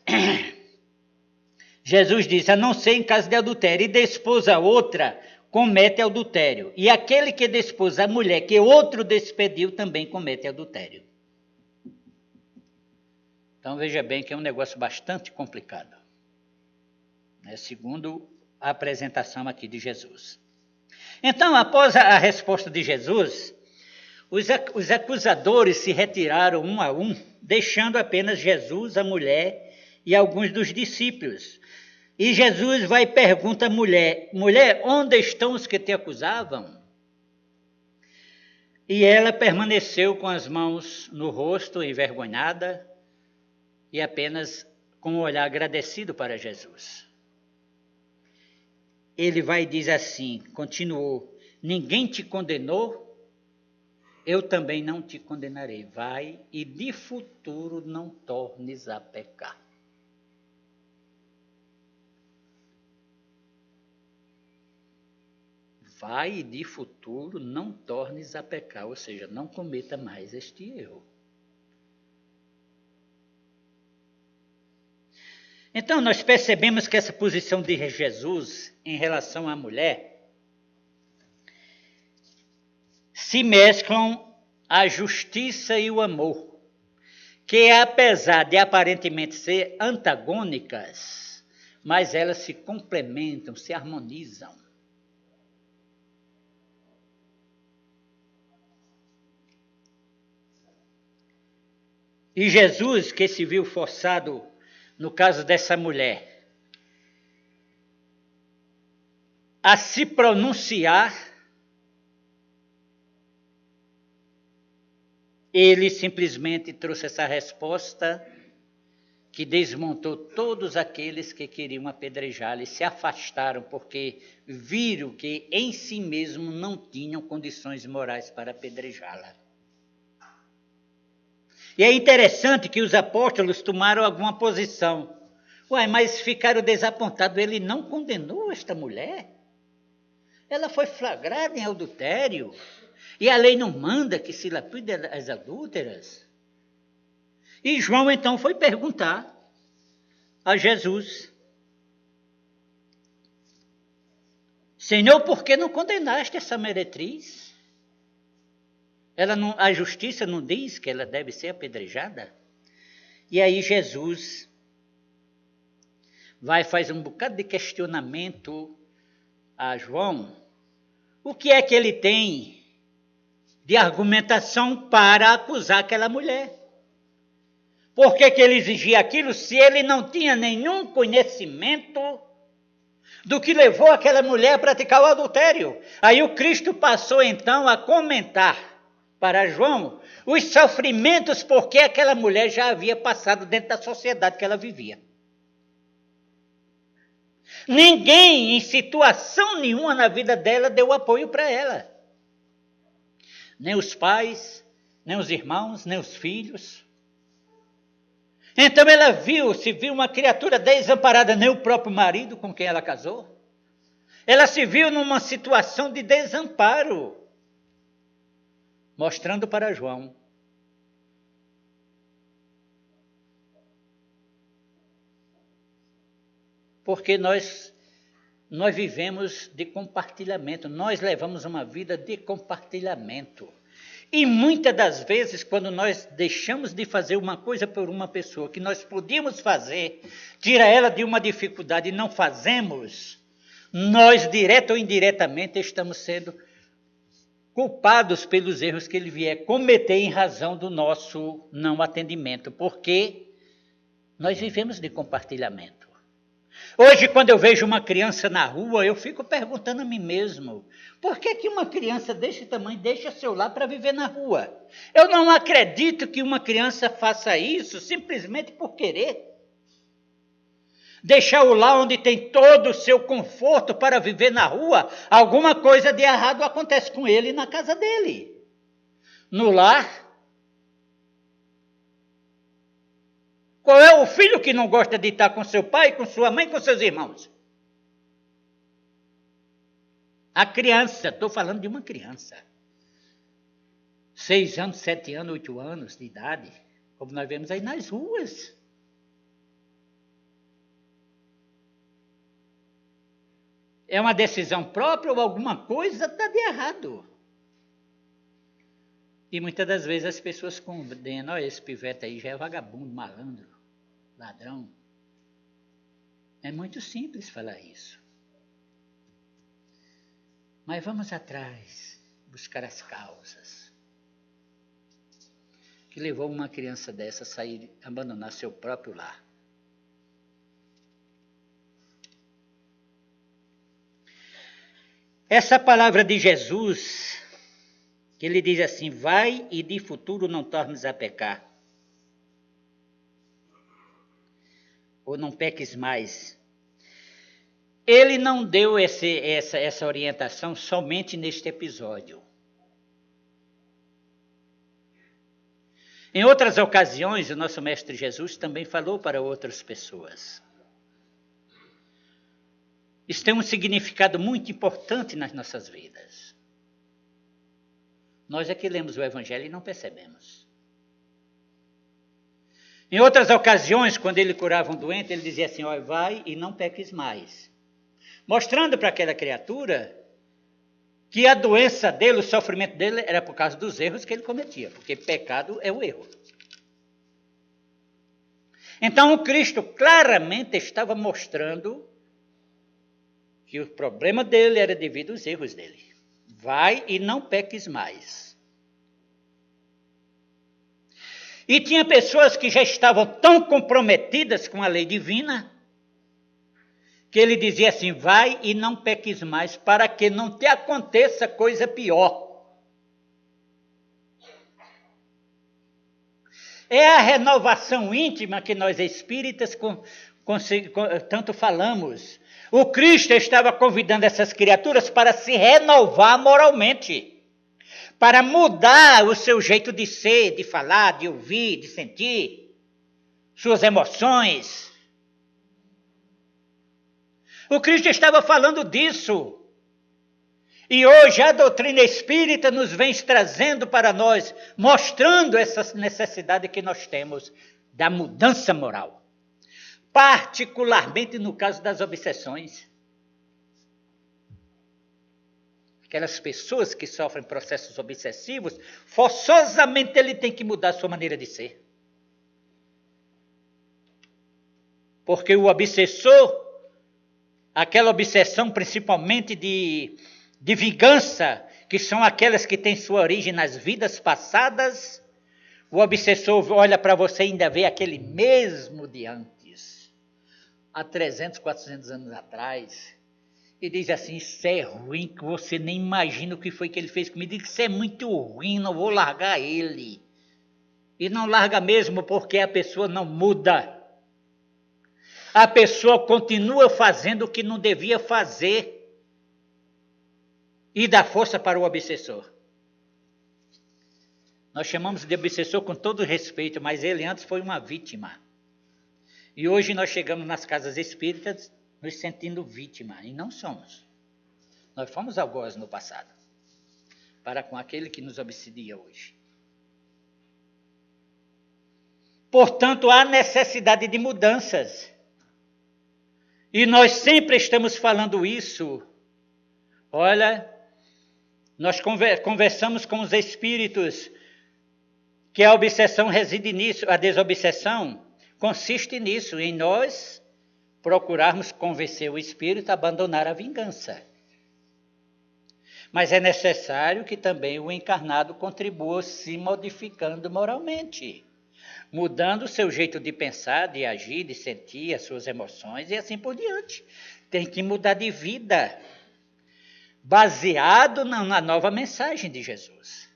Jesus diz, a não ser em caso de adultério, e despôs a outra, comete adultério. E aquele que despôs a mulher que outro despediu, também comete adultério. Então veja bem que é um negócio bastante complicado, né, segundo a apresentação aqui de Jesus. Então, após a resposta de Jesus, os acusadores se retiraram um a um, deixando apenas Jesus, a mulher e alguns dos discípulos. E Jesus vai e pergunta à mulher, mulher, onde estão os que te acusavam? E ela permaneceu com as mãos no rosto, envergonhada, e apenas com um olhar agradecido para Jesus. Ele vai e diz assim, continuou, ninguém te condenou, eu também não te condenarei. Vai e de futuro não tornes a pecar. Vai e de futuro não tornes a pecar, ou seja, não cometa mais este erro. Então, nós percebemos que essa posição de Jesus em relação à mulher se mesclam a justiça e o amor, que apesar de aparentemente ser antagônicas, mas elas se complementam, se harmonizam. E Jesus, que se viu forçado, no caso dessa mulher, a se pronunciar, ele simplesmente trouxe essa resposta que desmontou todos aqueles que queriam apedrejá-la e se afastaram porque viram que em si mesmo não tinham condições morais para apedrejá-la. E é interessante que os apóstolos tomaram alguma posição. Mas ficaram desapontados, ele não condenou esta mulher? Ela foi flagrada em adultério. E a lei não manda que se lapide as adúlteras? E João então foi perguntar a Jesus: Senhor, por que não condenaste essa meretriz? A justiça não diz que ela deve ser apedrejada? E aí Jesus faz um bocado de questionamento a João. O que é que ele tem de argumentação para acusar aquela mulher? Por que ele exigia aquilo se ele não tinha nenhum conhecimento do que levou aquela mulher a praticar o adultério? Aí o Cristo passou então a comentar para João os sofrimentos porque aquela mulher já havia passado dentro da sociedade que ela vivia. Ninguém em situação nenhuma na vida dela deu apoio para ela. Nem os pais, nem os irmãos, nem os filhos. Então ela se viu uma criatura desamparada, nem o próprio marido com quem ela casou. Ela se viu numa situação de desamparo, mostrando para João porque nós vivemos de compartilhamento, nós levamos uma vida de compartilhamento. E muitas das vezes, quando nós deixamos de fazer uma coisa por uma pessoa que nós podíamos fazer, tira ela de uma dificuldade e não fazemos, nós, direto ou indiretamente, estamos sendo culpados pelos erros que ele vier cometer em razão do nosso não atendimento, porque nós vivemos de compartilhamento. Hoje, quando eu vejo uma criança na rua, eu fico perguntando a mim mesmo, por que uma criança desse tamanho deixa seu lar para viver na rua? Eu não acredito que uma criança faça isso simplesmente por querer. Deixar o lar onde tem todo o seu conforto para viver na rua, alguma coisa de errado acontece com ele na casa dele. No lar. Qual é o filho que não gosta de estar com seu pai, com sua mãe, com seus irmãos? A criança, estou falando de uma criança. 6 anos, 7 anos, 8 anos de idade, como nós vemos aí nas ruas. É uma decisão própria ou alguma coisa está de errado. E muitas das vezes as pessoas condenam, esse pivete aí já é vagabundo, malandro, ladrão. É muito simples falar isso. Mas vamos atrás, buscar as causas. Que levou uma criança dessa a sair, abandonar seu próprio lar. Essa palavra de Jesus, que ele diz assim, vai e de futuro não tornes a pecar. Ou não peques mais. Ele não deu essa orientação somente neste episódio. Em outras ocasiões, o nosso Mestre Jesus também falou para outras pessoas. Isso tem um significado muito importante nas nossas vidas. Nós é que lemos o Evangelho e não percebemos. Em outras ocasiões, quando ele curava um doente, ele dizia assim, vai e não peques mais. Mostrando para aquela criatura que a doença dele, o sofrimento dele, era por causa dos erros que ele cometia, porque pecado é o erro. Então o Cristo claramente estava mostrando que o problema dele era devido aos erros dele. Vai e não peques mais. E tinha pessoas que já estavam tão comprometidas com a lei divina, que ele dizia assim, vai e não peques mais, para que não te aconteça coisa pior. É a renovação íntima que nós espíritas tanto falamos. O Cristo estava convidando essas criaturas para se renovar moralmente, para mudar o seu jeito de ser, de falar, de ouvir, de sentir, suas emoções. O Cristo estava falando disso. E hoje a doutrina espírita nos vem trazendo para nós, mostrando essa necessidade que nós temos da mudança moral. Particularmente no caso das obsessões. Aquelas pessoas que sofrem processos obsessivos, forçosamente ele tem que mudar a sua maneira de ser. Porque o obsessor, aquela obsessão principalmente de vingança, que são aquelas que têm sua origem nas vidas passadas, o obsessor olha para você e ainda vê aquele mesmo de antes, há 300, 400 anos atrás, e diz assim, isso é ruim, que você nem imagina o que foi que ele fez comigo, diz que isso é muito ruim, não vou largar ele. E não larga mesmo porque a pessoa não muda. A pessoa continua fazendo o que não devia fazer. E dá força para o obsessor. Nós chamamos de obsessor com todo respeito, mas ele antes foi uma vítima. E hoje nós chegamos nas casas espíritas nos sentindo vítima, e não somos. Nós fomos algoz no passado, para com aquele que nos obsedia hoje. Portanto, há necessidade de mudanças. E nós sempre estamos falando isso. Olha, nós conversamos com os espíritos que a obsessão reside nisso, a desobsessão consiste nisso, em nós procurarmos convencer o espírito a abandonar a vingança. Mas é necessário que também o encarnado contribua se modificando moralmente, mudando o seu jeito de pensar, de agir, de sentir as suas emoções e assim por diante. Tem que mudar de vida, baseado na nova mensagem de Jesus.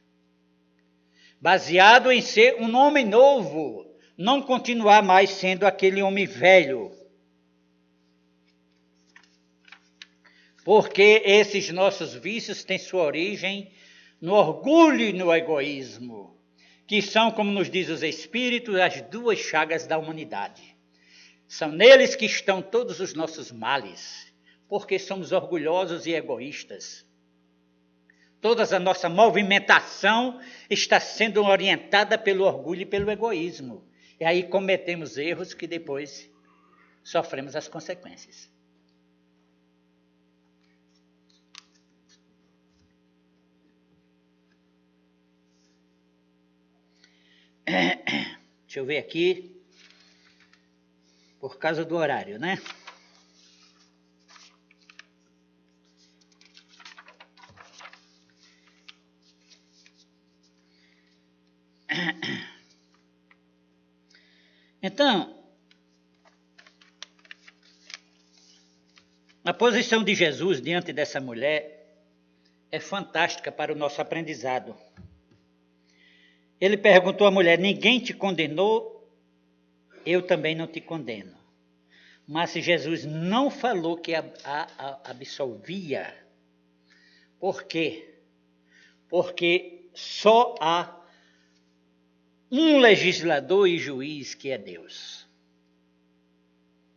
Baseado em ser um homem novo, não continuar mais sendo aquele homem velho. Porque esses nossos vícios têm sua origem no orgulho e no egoísmo, que são, como nos diz os Espíritos, as duas chagas da humanidade. São neles que estão todos os nossos males, porque somos orgulhosos e egoístas. Toda a nossa movimentação está sendo orientada pelo orgulho e pelo egoísmo. E aí cometemos erros que depois sofremos as consequências. Deixa eu ver aqui, por causa do horário, né? Então, a posição de Jesus diante dessa mulher é fantástica para o nosso aprendizado. Ele perguntou à mulher, ninguém te condenou? Eu também não te condeno. Mas Jesus não falou que a absolvia. Por quê? Porque só há um legislador e juiz que é Deus.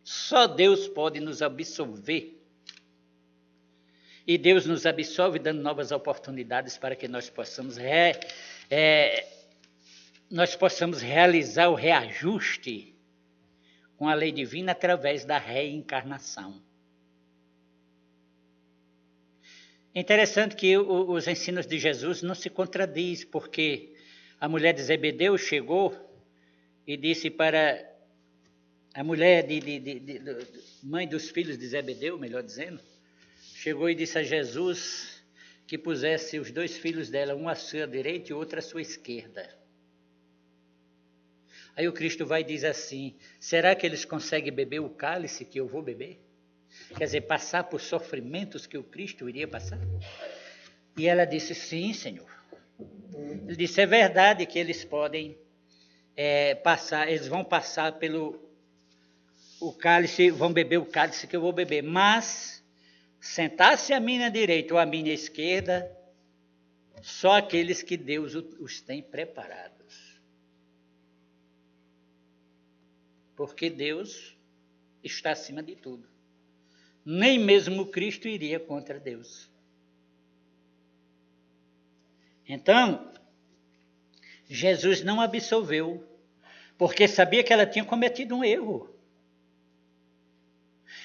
Só Deus pode nos absolver. E Deus nos absolve dando novas oportunidades para que nós possamos realizar o reajuste com a lei divina através da reencarnação. É interessante que os ensinos de Jesus não se contradizem, porque a mulher de Zebedeu chegou e disse para a mulher mãe dos filhos de Zebedeu, melhor dizendo, chegou e disse a Jesus que pusesse os 2 filhos dela, um à sua direita e outro à sua esquerda. Aí o Cristo vai e diz assim: será que eles conseguem beber o cálice que eu vou beber? Quer dizer, passar por sofrimentos que o Cristo iria passar? E ela disse: sim, Senhor. Ele disse: é verdade que eles podem passar, eles vão passar pelo o cálice, vão beber o cálice que eu vou beber, mas sentar-se à minha direita ou à minha esquerda, só aqueles que Deus os tem preparados. Porque Deus está acima de tudo. Nem mesmo Cristo iria contra Deus. Então, Jesus não absolveu, porque sabia que ela tinha cometido um erro.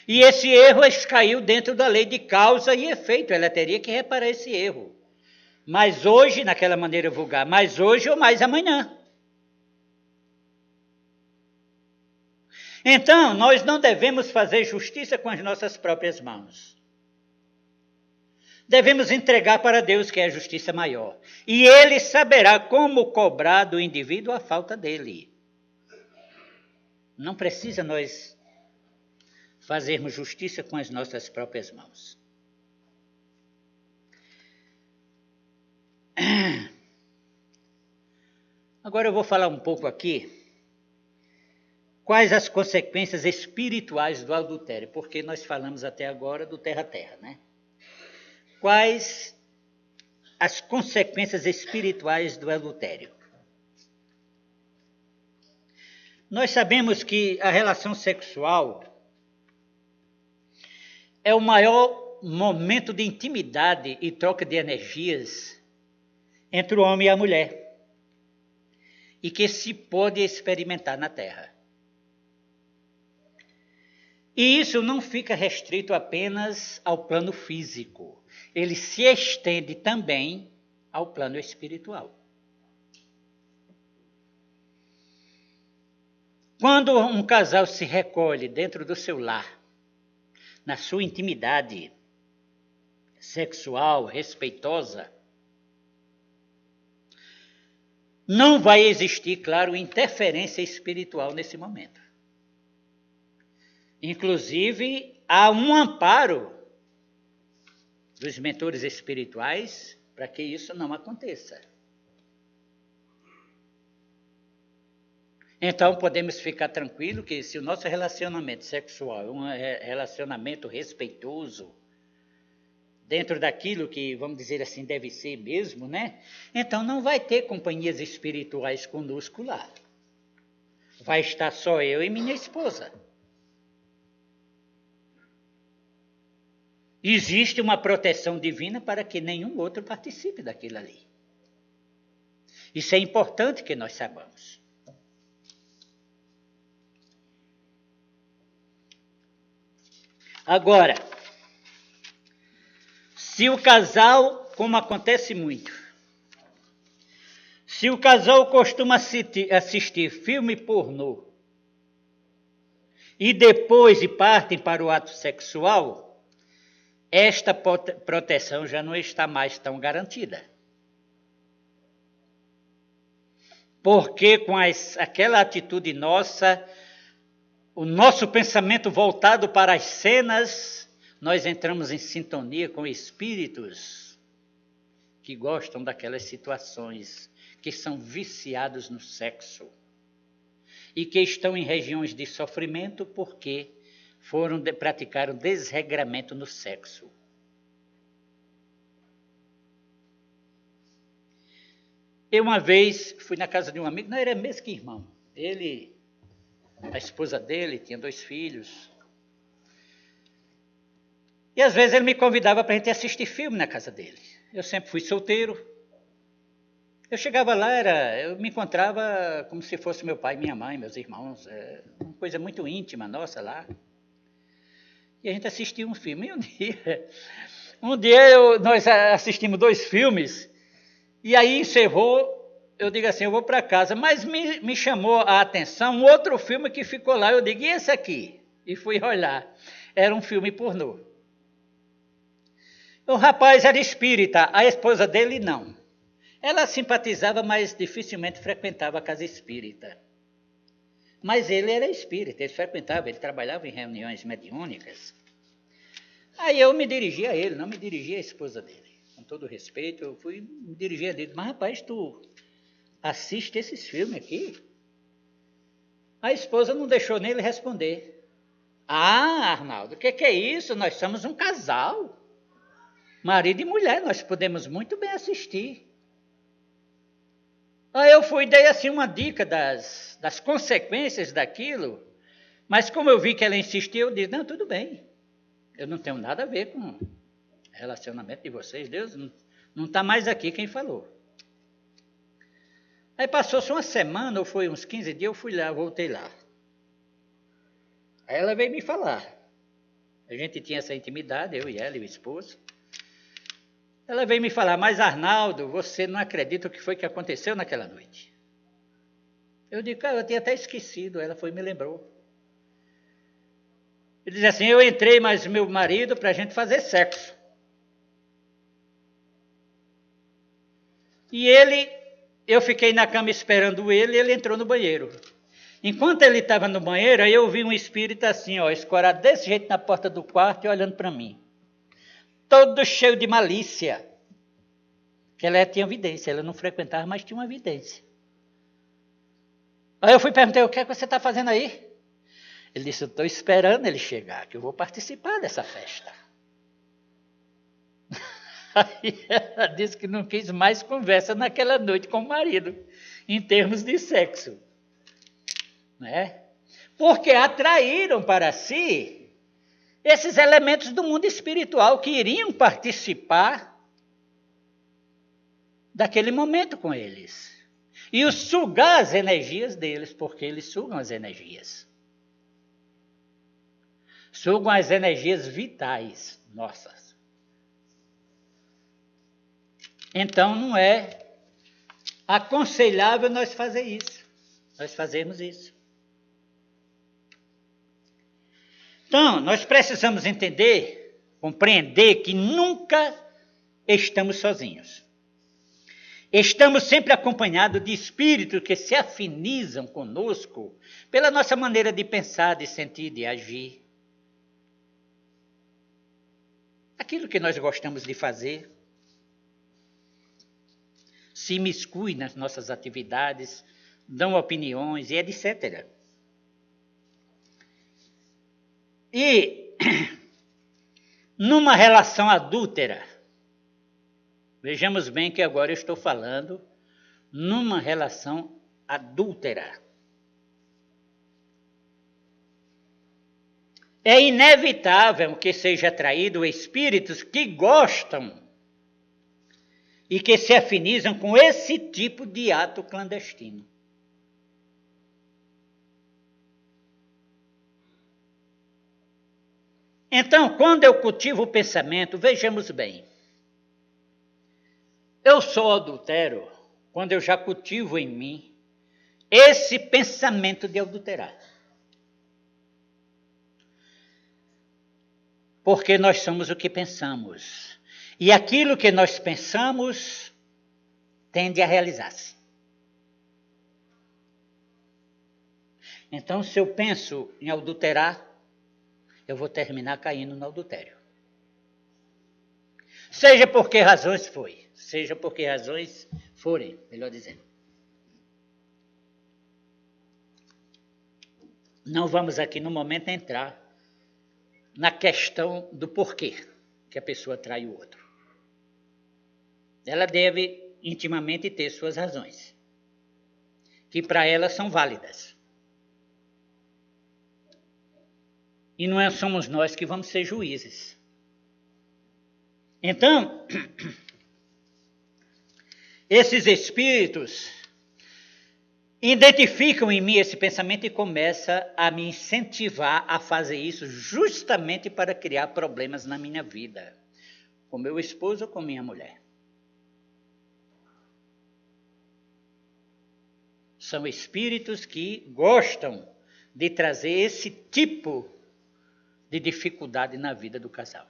E esse erro caiu dentro da lei de causa e efeito, ela teria que reparar esse erro. Mas hoje, naquela maneira vulgar, mais hoje ou mais amanhã. Então, nós não devemos fazer justiça com as nossas próprias mãos. Devemos entregar para Deus, que é a justiça maior. E Ele saberá como cobrar do indivíduo a falta dele. Não precisa nós fazermos justiça com as nossas próprias mãos. Agora eu vou falar um pouco aqui quais as consequências espirituais do adultério, porque nós falamos até agora do terra-terra, né? Quais as consequências espirituais do adultério? Nós sabemos que a relação sexual é o maior momento de intimidade e troca de energias entre o homem e a mulher, e que se pode experimentar na Terra. E isso não fica restrito apenas ao plano físico, ele se estende também ao plano espiritual. Quando um casal se recolhe dentro do seu lar, na sua intimidade sexual, respeitosa, não vai existir, claro, interferência espiritual nesse momento. Inclusive, há um amparo dos mentores espirituais para que isso não aconteça. Então, podemos ficar tranquilos que se o nosso relacionamento sexual é um relacionamento respeitoso, dentro daquilo que, vamos dizer assim, deve ser mesmo, né? Então, não vai ter companhias espirituais conosco lá. Vai estar só eu e minha esposa. Existe uma proteção divina para que nenhum outro participe daquilo ali. Isso é importante que nós saibamos. Agora, se o casal, como acontece muito, se o casal costuma assistir filme pornô e depois partem para o ato sexual, esta proteção já não está mais tão garantida. Porque com aquela atitude nossa, o nosso pensamento voltado para as cenas, nós entramos em sintonia com espíritos que gostam daquelas situações, que são viciados no sexo e que estão em regiões de sofrimento porque praticaram desregramento no sexo. Eu uma vez fui na casa de um amigo, não era mesmo que irmão, a esposa dele tinha 2 filhos. E às vezes ele me convidava para a gente assistir filme na casa dele. Eu sempre fui solteiro. Eu chegava lá, eu me encontrava como se fosse meu pai, minha mãe, meus irmãos. Uma coisa muito íntima nossa lá. E a gente assistia um filme. E nós assistimos 2 filmes. E aí encerrou, eu digo assim, eu vou para casa, mas me chamou a atenção um outro filme que ficou lá. Eu digo, e esse aqui? E fui olhar. Era um filme pornô. O rapaz era espírita, a esposa dele não. Ela simpatizava, mas dificilmente frequentava a casa espírita. Mas ele era espírita, ele frequentava, ele trabalhava em reuniões mediúnicas. Aí eu me dirigi a ele, não me dirigi à esposa dele. Com todo respeito, eu fui me dirigir a ele. Mas rapaz, tu assiste esses filmes aqui? A esposa não deixou nem ele responder. Ah, Arnaldo, o que é isso? Nós somos um casal. Marido e mulher, nós podemos muito bem assistir. Aí eu dei assim uma dica das consequências daquilo, mas como eu vi que ela insistiu, eu disse, não, tudo bem. Eu não tenho nada a ver com o relacionamento de vocês, Deus não está mais aqui quem falou. Aí passou-se uma semana, ou foi uns 15 dias, eu fui lá, voltei lá. Aí ela veio me falar. A gente tinha essa intimidade, eu e ela e o esposo. Ela veio me falar, mas Arnaldo, você não acredita o que foi que aconteceu naquela noite? Eu digo, cara, eu tinha até esquecido, ela foi e me lembrou. Ele diz assim, eu entrei mais meu marido para a gente fazer sexo. E eu fiquei na cama esperando ele e ele entrou no banheiro. Enquanto ele estava no banheiro, aí eu vi um espírito assim, ó, escorado desse jeito na porta do quarto e olhando para mim. Todo cheio de malícia. Que ela tinha vidência, ela não frequentava, mas tinha uma vidência. Aí eu fui perguntar, o que é que você está fazendo aí? Ele disse, eu estou esperando ele chegar, que eu vou participar dessa festa. Aí ela disse que não quis mais conversa naquela noite com o marido, em termos de sexo. Né? Porque atraíram para si esses elementos do mundo espiritual que iriam participar daquele momento com eles. E sugar as energias deles, porque eles sugam as energias. Sugam as energias vitais nossas. Então não é aconselhável nós fazer isso. Nós fazemos isso. Então, nós precisamos entender, compreender que nunca estamos sozinhos. Estamos sempre acompanhados de espíritos que se afinizam conosco pela nossa maneira de pensar, de sentir, de agir. Aquilo que nós gostamos de fazer. Se imiscuem nas nossas atividades, dão opiniões e etc. E numa relação adúltera, vejamos bem que agora eu estou falando numa relação adúltera. É inevitável que seja atraído espíritos que gostam e que se afinizam com esse tipo de ato clandestino. Então, quando eu cultivo o pensamento, vejamos bem, eu só adultero quando eu já cultivo em mim esse pensamento de adulterar. Porque nós somos o que pensamos. E aquilo que nós pensamos tende a realizar-se. Então, se eu penso em adulterar, eu vou terminar caindo no adultério. Seja por que razões foi, seja por que razões forem, melhor dizendo. Não vamos aqui no momento entrar na questão do porquê que a pessoa trai o outro. Ela deve intimamente ter suas razões, que para ela são válidas. E não somos nós que vamos ser juízes. Então, esses espíritos identificam em mim esse pensamento e começam a me incentivar a fazer isso justamente para criar problemas na minha vida, com meu esposo ou com minha mulher. São espíritos que gostam de trazer esse tipo de dificuldade na vida do casal.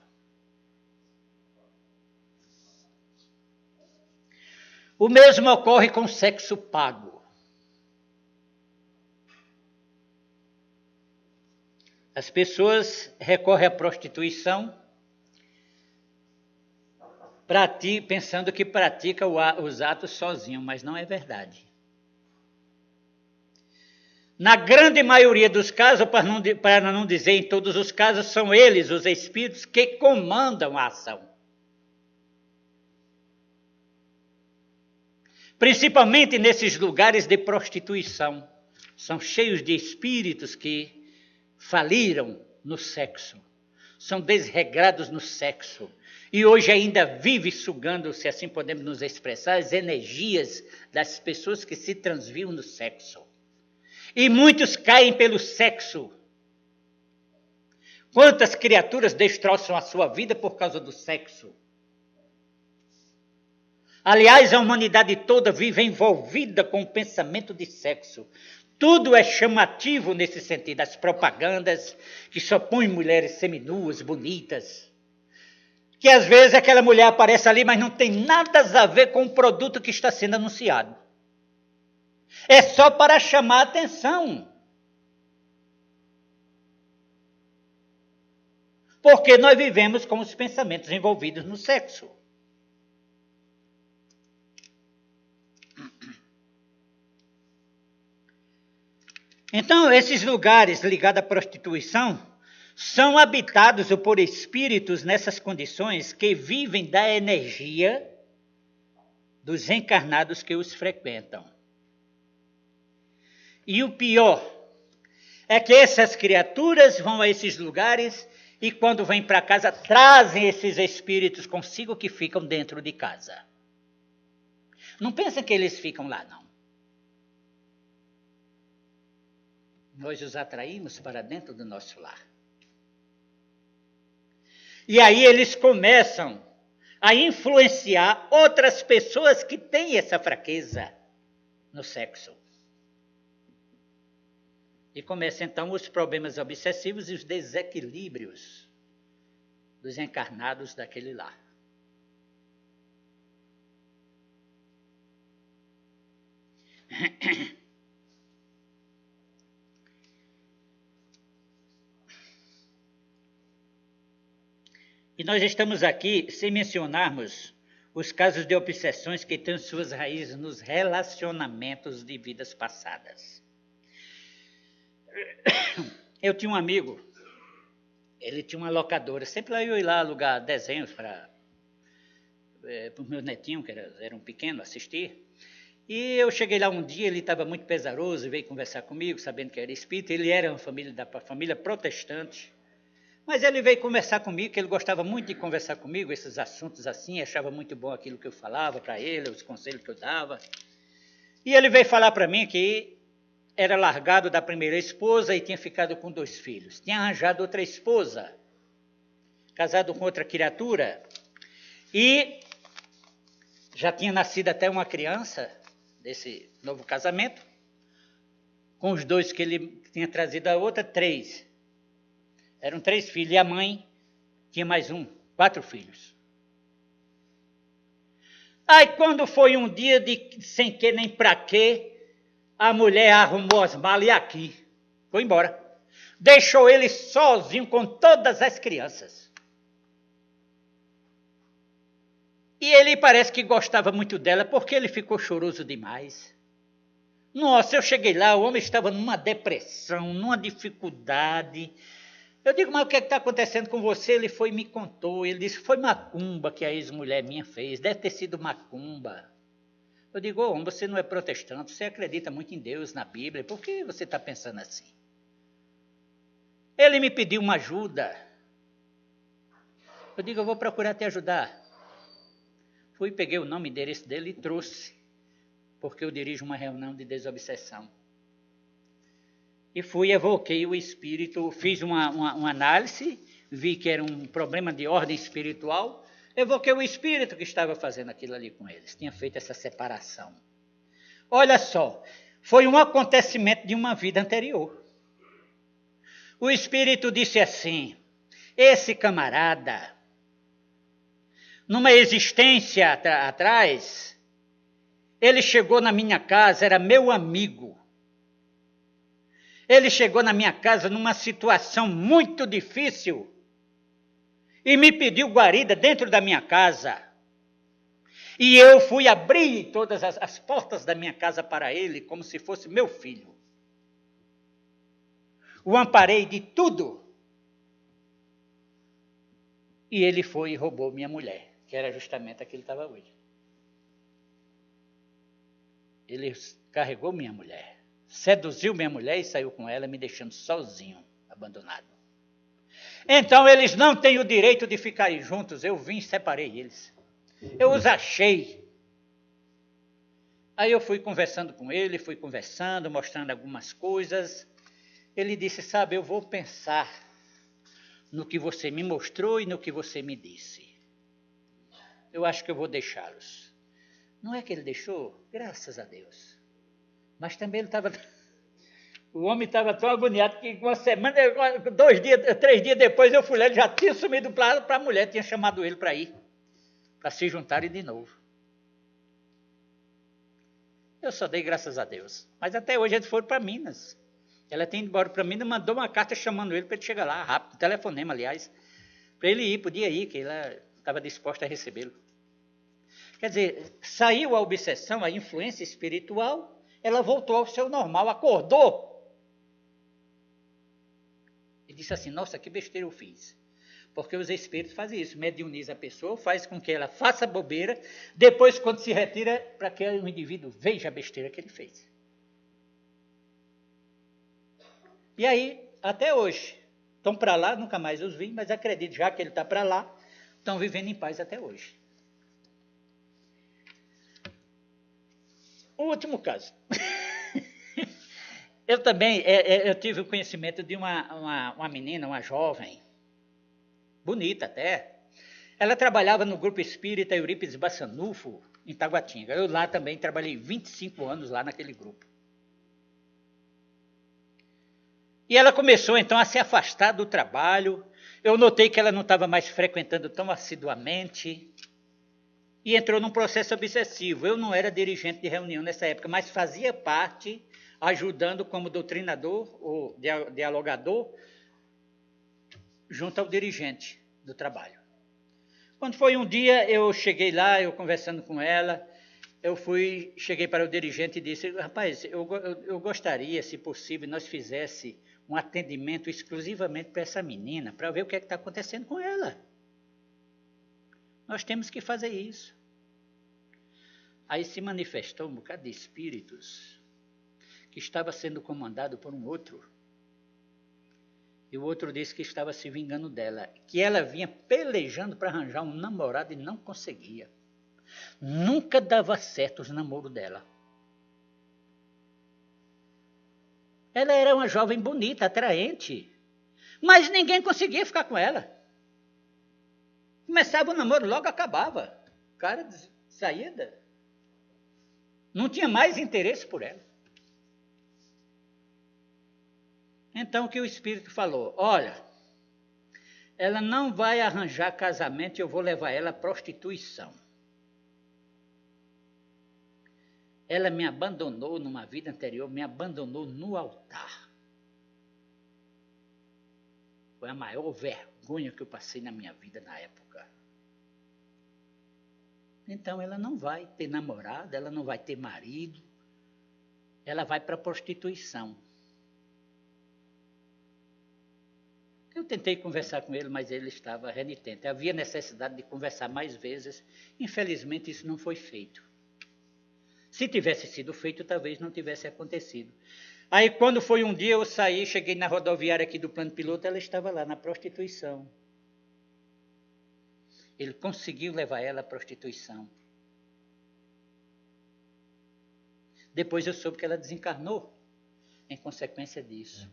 O mesmo ocorre com o sexo pago. As pessoas recorrem à prostituição pensando que pratica os atos sozinho, mas não é verdade. Na grande maioria dos casos, para não dizer em todos os casos, são eles, os espíritos, que comandam a ação. Principalmente nesses lugares de prostituição. São cheios de espíritos que faliram no sexo. São desregrados no sexo. E hoje ainda vive sugando, se assim podemos nos expressar, as energias das pessoas que se transviam no sexo. E muitos caem pelo sexo. Quantas criaturas destroçam a sua vida por causa do sexo? Aliás, a humanidade toda vive envolvida com o pensamento de sexo. Tudo é chamativo nesse sentido. As propagandas que só põem mulheres seminuas, bonitas. Que às vezes aquela mulher aparece ali, mas não tem nada a ver com o produto que está sendo anunciado. É só para chamar a atenção. Porque nós vivemos com os pensamentos envolvidos no sexo. Então, esses lugares ligados à prostituição são habitados por espíritos nessas condições que vivem da energia dos encarnados que os frequentam. E o pior é que essas criaturas vão a esses lugares e quando vêm para casa trazem esses espíritos consigo que ficam dentro de casa. Não pensem que eles ficam lá, não. Nós os atraímos para dentro do nosso lar. E aí eles começam a influenciar outras pessoas que têm essa fraqueza no sexo. E começam então os problemas obsessivos e os desequilíbrios dos encarnados daquele lar. E nós estamos aqui sem mencionarmos os casos de obsessões que têm suas raízes nos relacionamentos de vidas passadas. Eu tinha um amigo, ele tinha uma locadora, sempre eu ia lá alugar desenhos para os meus netinhos, que eram pequenos, assistir. E eu cheguei lá um dia, ele estava muito pesaroso, veio conversar comigo, sabendo que era espírita. Ele era uma família protestante. Mas ele veio conversar comigo, que ele gostava muito de conversar comigo, esses assuntos assim, achava muito bom aquilo que eu falava para ele, os conselhos que eu dava. E ele veio falar para mim que era largado da primeira esposa e tinha ficado com 2 filhos. Tinha arranjado outra esposa, casado com outra criatura, e já tinha nascido até uma criança desse novo casamento, com os 2 que ele tinha trazido a outra, 3. Eram 3 filhos, e a mãe tinha mais 4 filhos. Aí quando foi um dia de sem que nem pra quê, a mulher arrumou as malas e aqui, foi embora. Deixou ele sozinho com todas as crianças. E ele parece que gostava muito dela, porque ele ficou choroso demais. Nossa, eu cheguei lá, o homem estava numa depressão, numa dificuldade. Eu digo, mas o que está acontecendo com você? Ele foi e me contou. Ele disse, foi macumba que a ex-mulher minha fez. Deve ter sido macumba. Eu digo, homem, você não é protestante, você acredita muito em Deus, na Bíblia. Por que você está pensando assim? Ele me pediu uma ajuda. Eu digo, eu vou procurar te ajudar. Fui, peguei o nome e endereço dele e trouxe. Porque eu dirijo uma reunião de desobsessão. E fui, evoquei o espírito, fiz uma análise, vi que era um problema de ordem espiritual, evoquei o espírito que estava fazendo aquilo ali com eles, tinha feito essa separação. Olha só, foi um acontecimento de uma vida anterior. O Espírito disse assim: esse camarada, numa existência atrás, ele chegou na minha casa, era meu amigo. Ele chegou na minha casa numa situação muito difícil e me pediu guarida dentro da minha casa. E eu fui abrir todas as portas da minha casa para ele, como se fosse meu filho. O amparei de tudo. E ele foi e roubou minha mulher, que era justamente a que ele estava hoje. Ele carregou minha mulher, seduziu minha mulher e saiu com ela, me deixando sozinho, abandonado. Então eles não têm o direito de ficarem juntos. Eu vim e separei eles. Eu os achei. Aí eu fui conversando com ele, mostrando algumas coisas. Ele disse: sabe, eu vou pensar no que você me mostrou e no que você me disse. Eu acho que eu vou deixá-los. Não é que ele deixou? Graças a Deus. Mas também ele estava... O homem estava tão agoniado que uma semana, 2 dias, 3 dias depois eu fui lá, ele já tinha sumido para a mulher, tinha chamado ele para ir, para se juntarem de novo. Eu só dei graças a Deus. Mas até hoje eles foram para Minas. Ela tinha ido embora para Minas, mandou uma carta chamando ele para ele chegar lá, rápido, telefonema, aliás, para ele ir, podia ir, que ela estava disposta a recebê-lo. Quer dizer, saiu a obsessão, a influência espiritual, ela voltou ao seu normal, acordou. E disse assim: nossa, que besteira eu fiz. Porque os espíritos fazem isso, mediuniza a pessoa, faz com que ela faça bobeira, depois quando se retira, para que o indivíduo veja a besteira que ele fez. E aí, até hoje, estão para lá, nunca mais os vi, mas acredito, já que ele está para lá, estão vivendo em paz até hoje. Um último caso. Eu também eu tive o conhecimento de uma menina, uma jovem, bonita até. Ela trabalhava no grupo espírita Eurípides Bassanufo, em Taguatinga. Eu lá também trabalhei 25 anos lá naquele grupo. E ela começou então a se afastar do trabalho. Eu notei que ela não estava mais frequentando tão assiduamente. E entrou num processo obsessivo. Eu não era dirigente de reunião nessa época, mas fazia parte, ajudando como doutrinador ou dialogador, junto ao dirigente do trabalho. Quando foi um dia, eu cheguei lá, eu conversando com ela, cheguei para o dirigente e disse: rapaz, eu gostaria, se possível, nós fizesse um atendimento exclusivamente para essa menina, para ver o que é que está acontecendo com ela. Nós temos que fazer isso. Aí se manifestou um bocado de espíritos que estava sendo comandado por um outro. E o outro disse que estava se vingando dela, que ela vinha pelejando para arranjar um namorado e não conseguia. Nunca dava certo os namoros dela. Ela era uma jovem bonita, atraente, mas ninguém conseguia ficar com ela. Começava o namoro, logo acabava. O cara saía, não tinha mais interesse por ela. Então o que o Espírito falou? Olha, ela não vai arranjar casamento e eu vou levar ela à prostituição. Ela me abandonou numa vida anterior, me abandonou no altar. Foi a maior vergonha que eu passei na minha vida na época. Então ela não vai ter namorado, ela não vai ter marido, ela vai para a prostituição. Eu tentei conversar com ele, mas ele estava renitente. Havia necessidade de conversar mais vezes. Infelizmente, isso não foi feito. Se tivesse sido feito, talvez não tivesse acontecido. Aí, quando foi um dia, eu saí, cheguei na rodoviária aqui do plano piloto, ela estava lá na prostituição. Ele conseguiu levar ela à prostituição. Depois eu soube que ela desencarnou em consequência disso.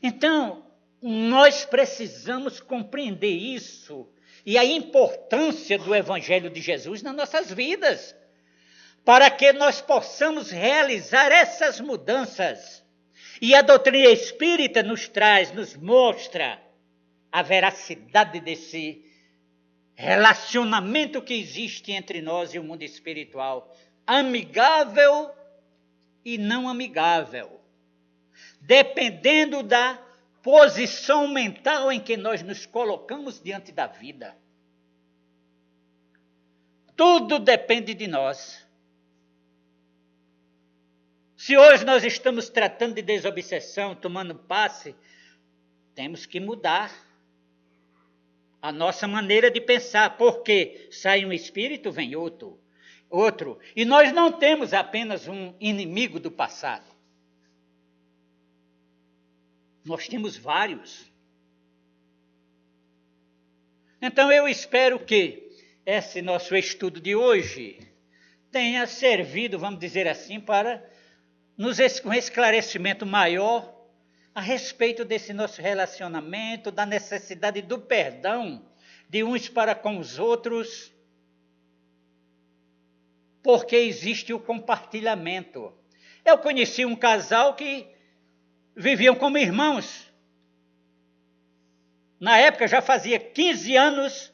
Então, nós precisamos compreender isso e a importância do Evangelho de Jesus nas nossas vidas. para que nós possamos realizar essas mudanças. E a doutrina espírita nos mostra a veracidade desse relacionamento que existe entre nós e o mundo espiritual, amigável e não amigável, dependendo da posição mental em que nós nos colocamos diante da vida. Tudo depende de nós. Se hoje nós estamos tratando de desobsessão, tomando passe, temos que mudar a nossa maneira de pensar, porque sai um espírito, vem outro. E nós não temos apenas um inimigo do passado. Nós temos vários. Então eu espero que esse nosso estudo de hoje tenha servido, vamos dizer assim, para um esclarecimento maior a respeito desse nosso relacionamento, da necessidade do perdão de uns para com os outros, porque existe o compartilhamento. Eu conheci um casal que viviam como irmãos. Na época já fazia 15 anos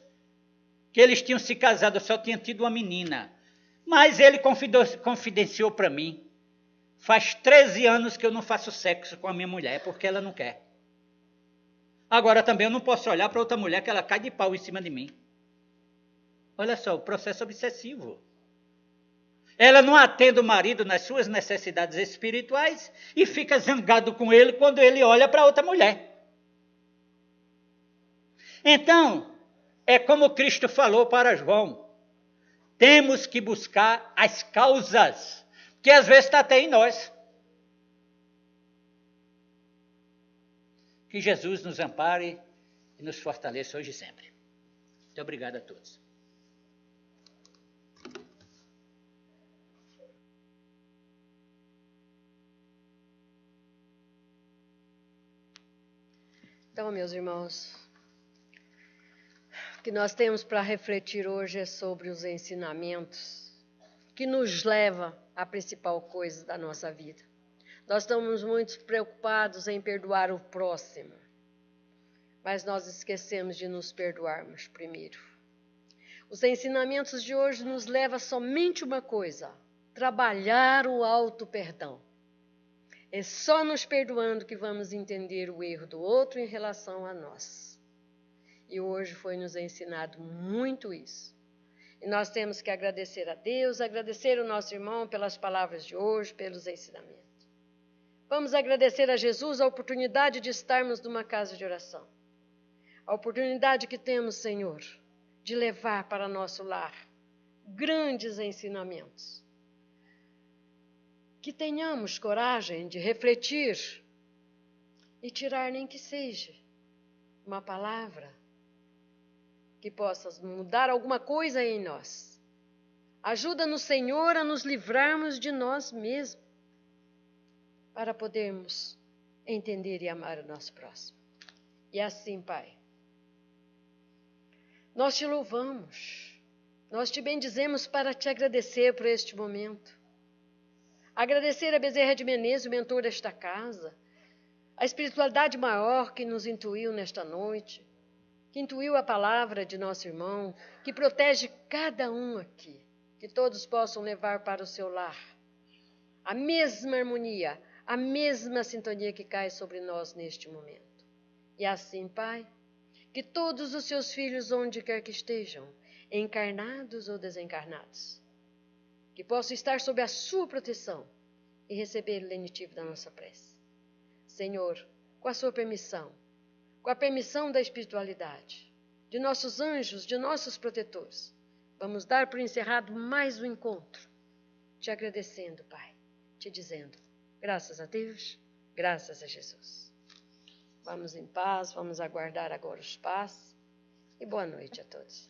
que eles tinham se casado, só tinha tido uma menina. Mas ele confidenciou para mim: faz 13 anos que eu não faço sexo com a minha mulher, porque ela não quer. Agora também eu não posso olhar para outra mulher que ela cai de pau em cima de mim. Olha só, o processo obsessivo. Ela não atende o marido nas suas necessidades espirituais e fica zangado com ele quando ele olha para outra mulher. Então, é como Cristo falou para João: temos que buscar as causas, que às vezes está até em nós. Que Jesus nos ampare e nos fortaleça hoje e sempre. Muito obrigado a todos. Então, meus irmãos, o que nós temos para refletir hoje é sobre os ensinamentos que nos leva à principal coisa da nossa vida. Nós estamos muito preocupados em perdoar o próximo, mas nós esquecemos de nos perdoarmos primeiro. Os ensinamentos de hoje nos levam somente uma coisa: trabalhar o auto-perdão. É só nos perdoando que vamos entender o erro do outro em relação a nós. E hoje foi nos ensinado muito isso. E nós temos que agradecer a Deus, agradecer o nosso irmão pelas palavras de hoje, pelos ensinamentos. Vamos agradecer a Jesus a oportunidade de estarmos numa casa de oração. A oportunidade que temos, Senhor, de levar para nosso lar grandes ensinamentos. Que tenhamos coragem de refletir e tirar nem que seja uma palavra que possa mudar alguma coisa em nós. Ajuda-nos, Senhor, a nos livrarmos de nós mesmos, para podermos entender e amar o nosso próximo. E assim, Pai, nós te louvamos, nós te bendizemos para te agradecer por este momento. Agradecer a Bezerra de Menezes, o mentor desta casa, a espiritualidade maior que nos intuiu nesta noite, que intuiu a palavra de nosso irmão, que protege cada um aqui, que todos possam levar para o seu lar a mesma harmonia, a mesma sintonia que cai sobre nós neste momento. E assim, Pai, que todos os seus filhos, onde quer que estejam, encarnados ou desencarnados, que possam estar sob a sua proteção e receber o lenitivo da nossa prece. Senhor, com a sua permissão, com a permissão da espiritualidade, de nossos anjos, de nossos protetores, vamos dar por encerrado mais um encontro, te agradecendo, Pai, te dizendo, graças a Deus, graças a Jesus. Vamos em paz, vamos aguardar agora os passos e boa noite a todos.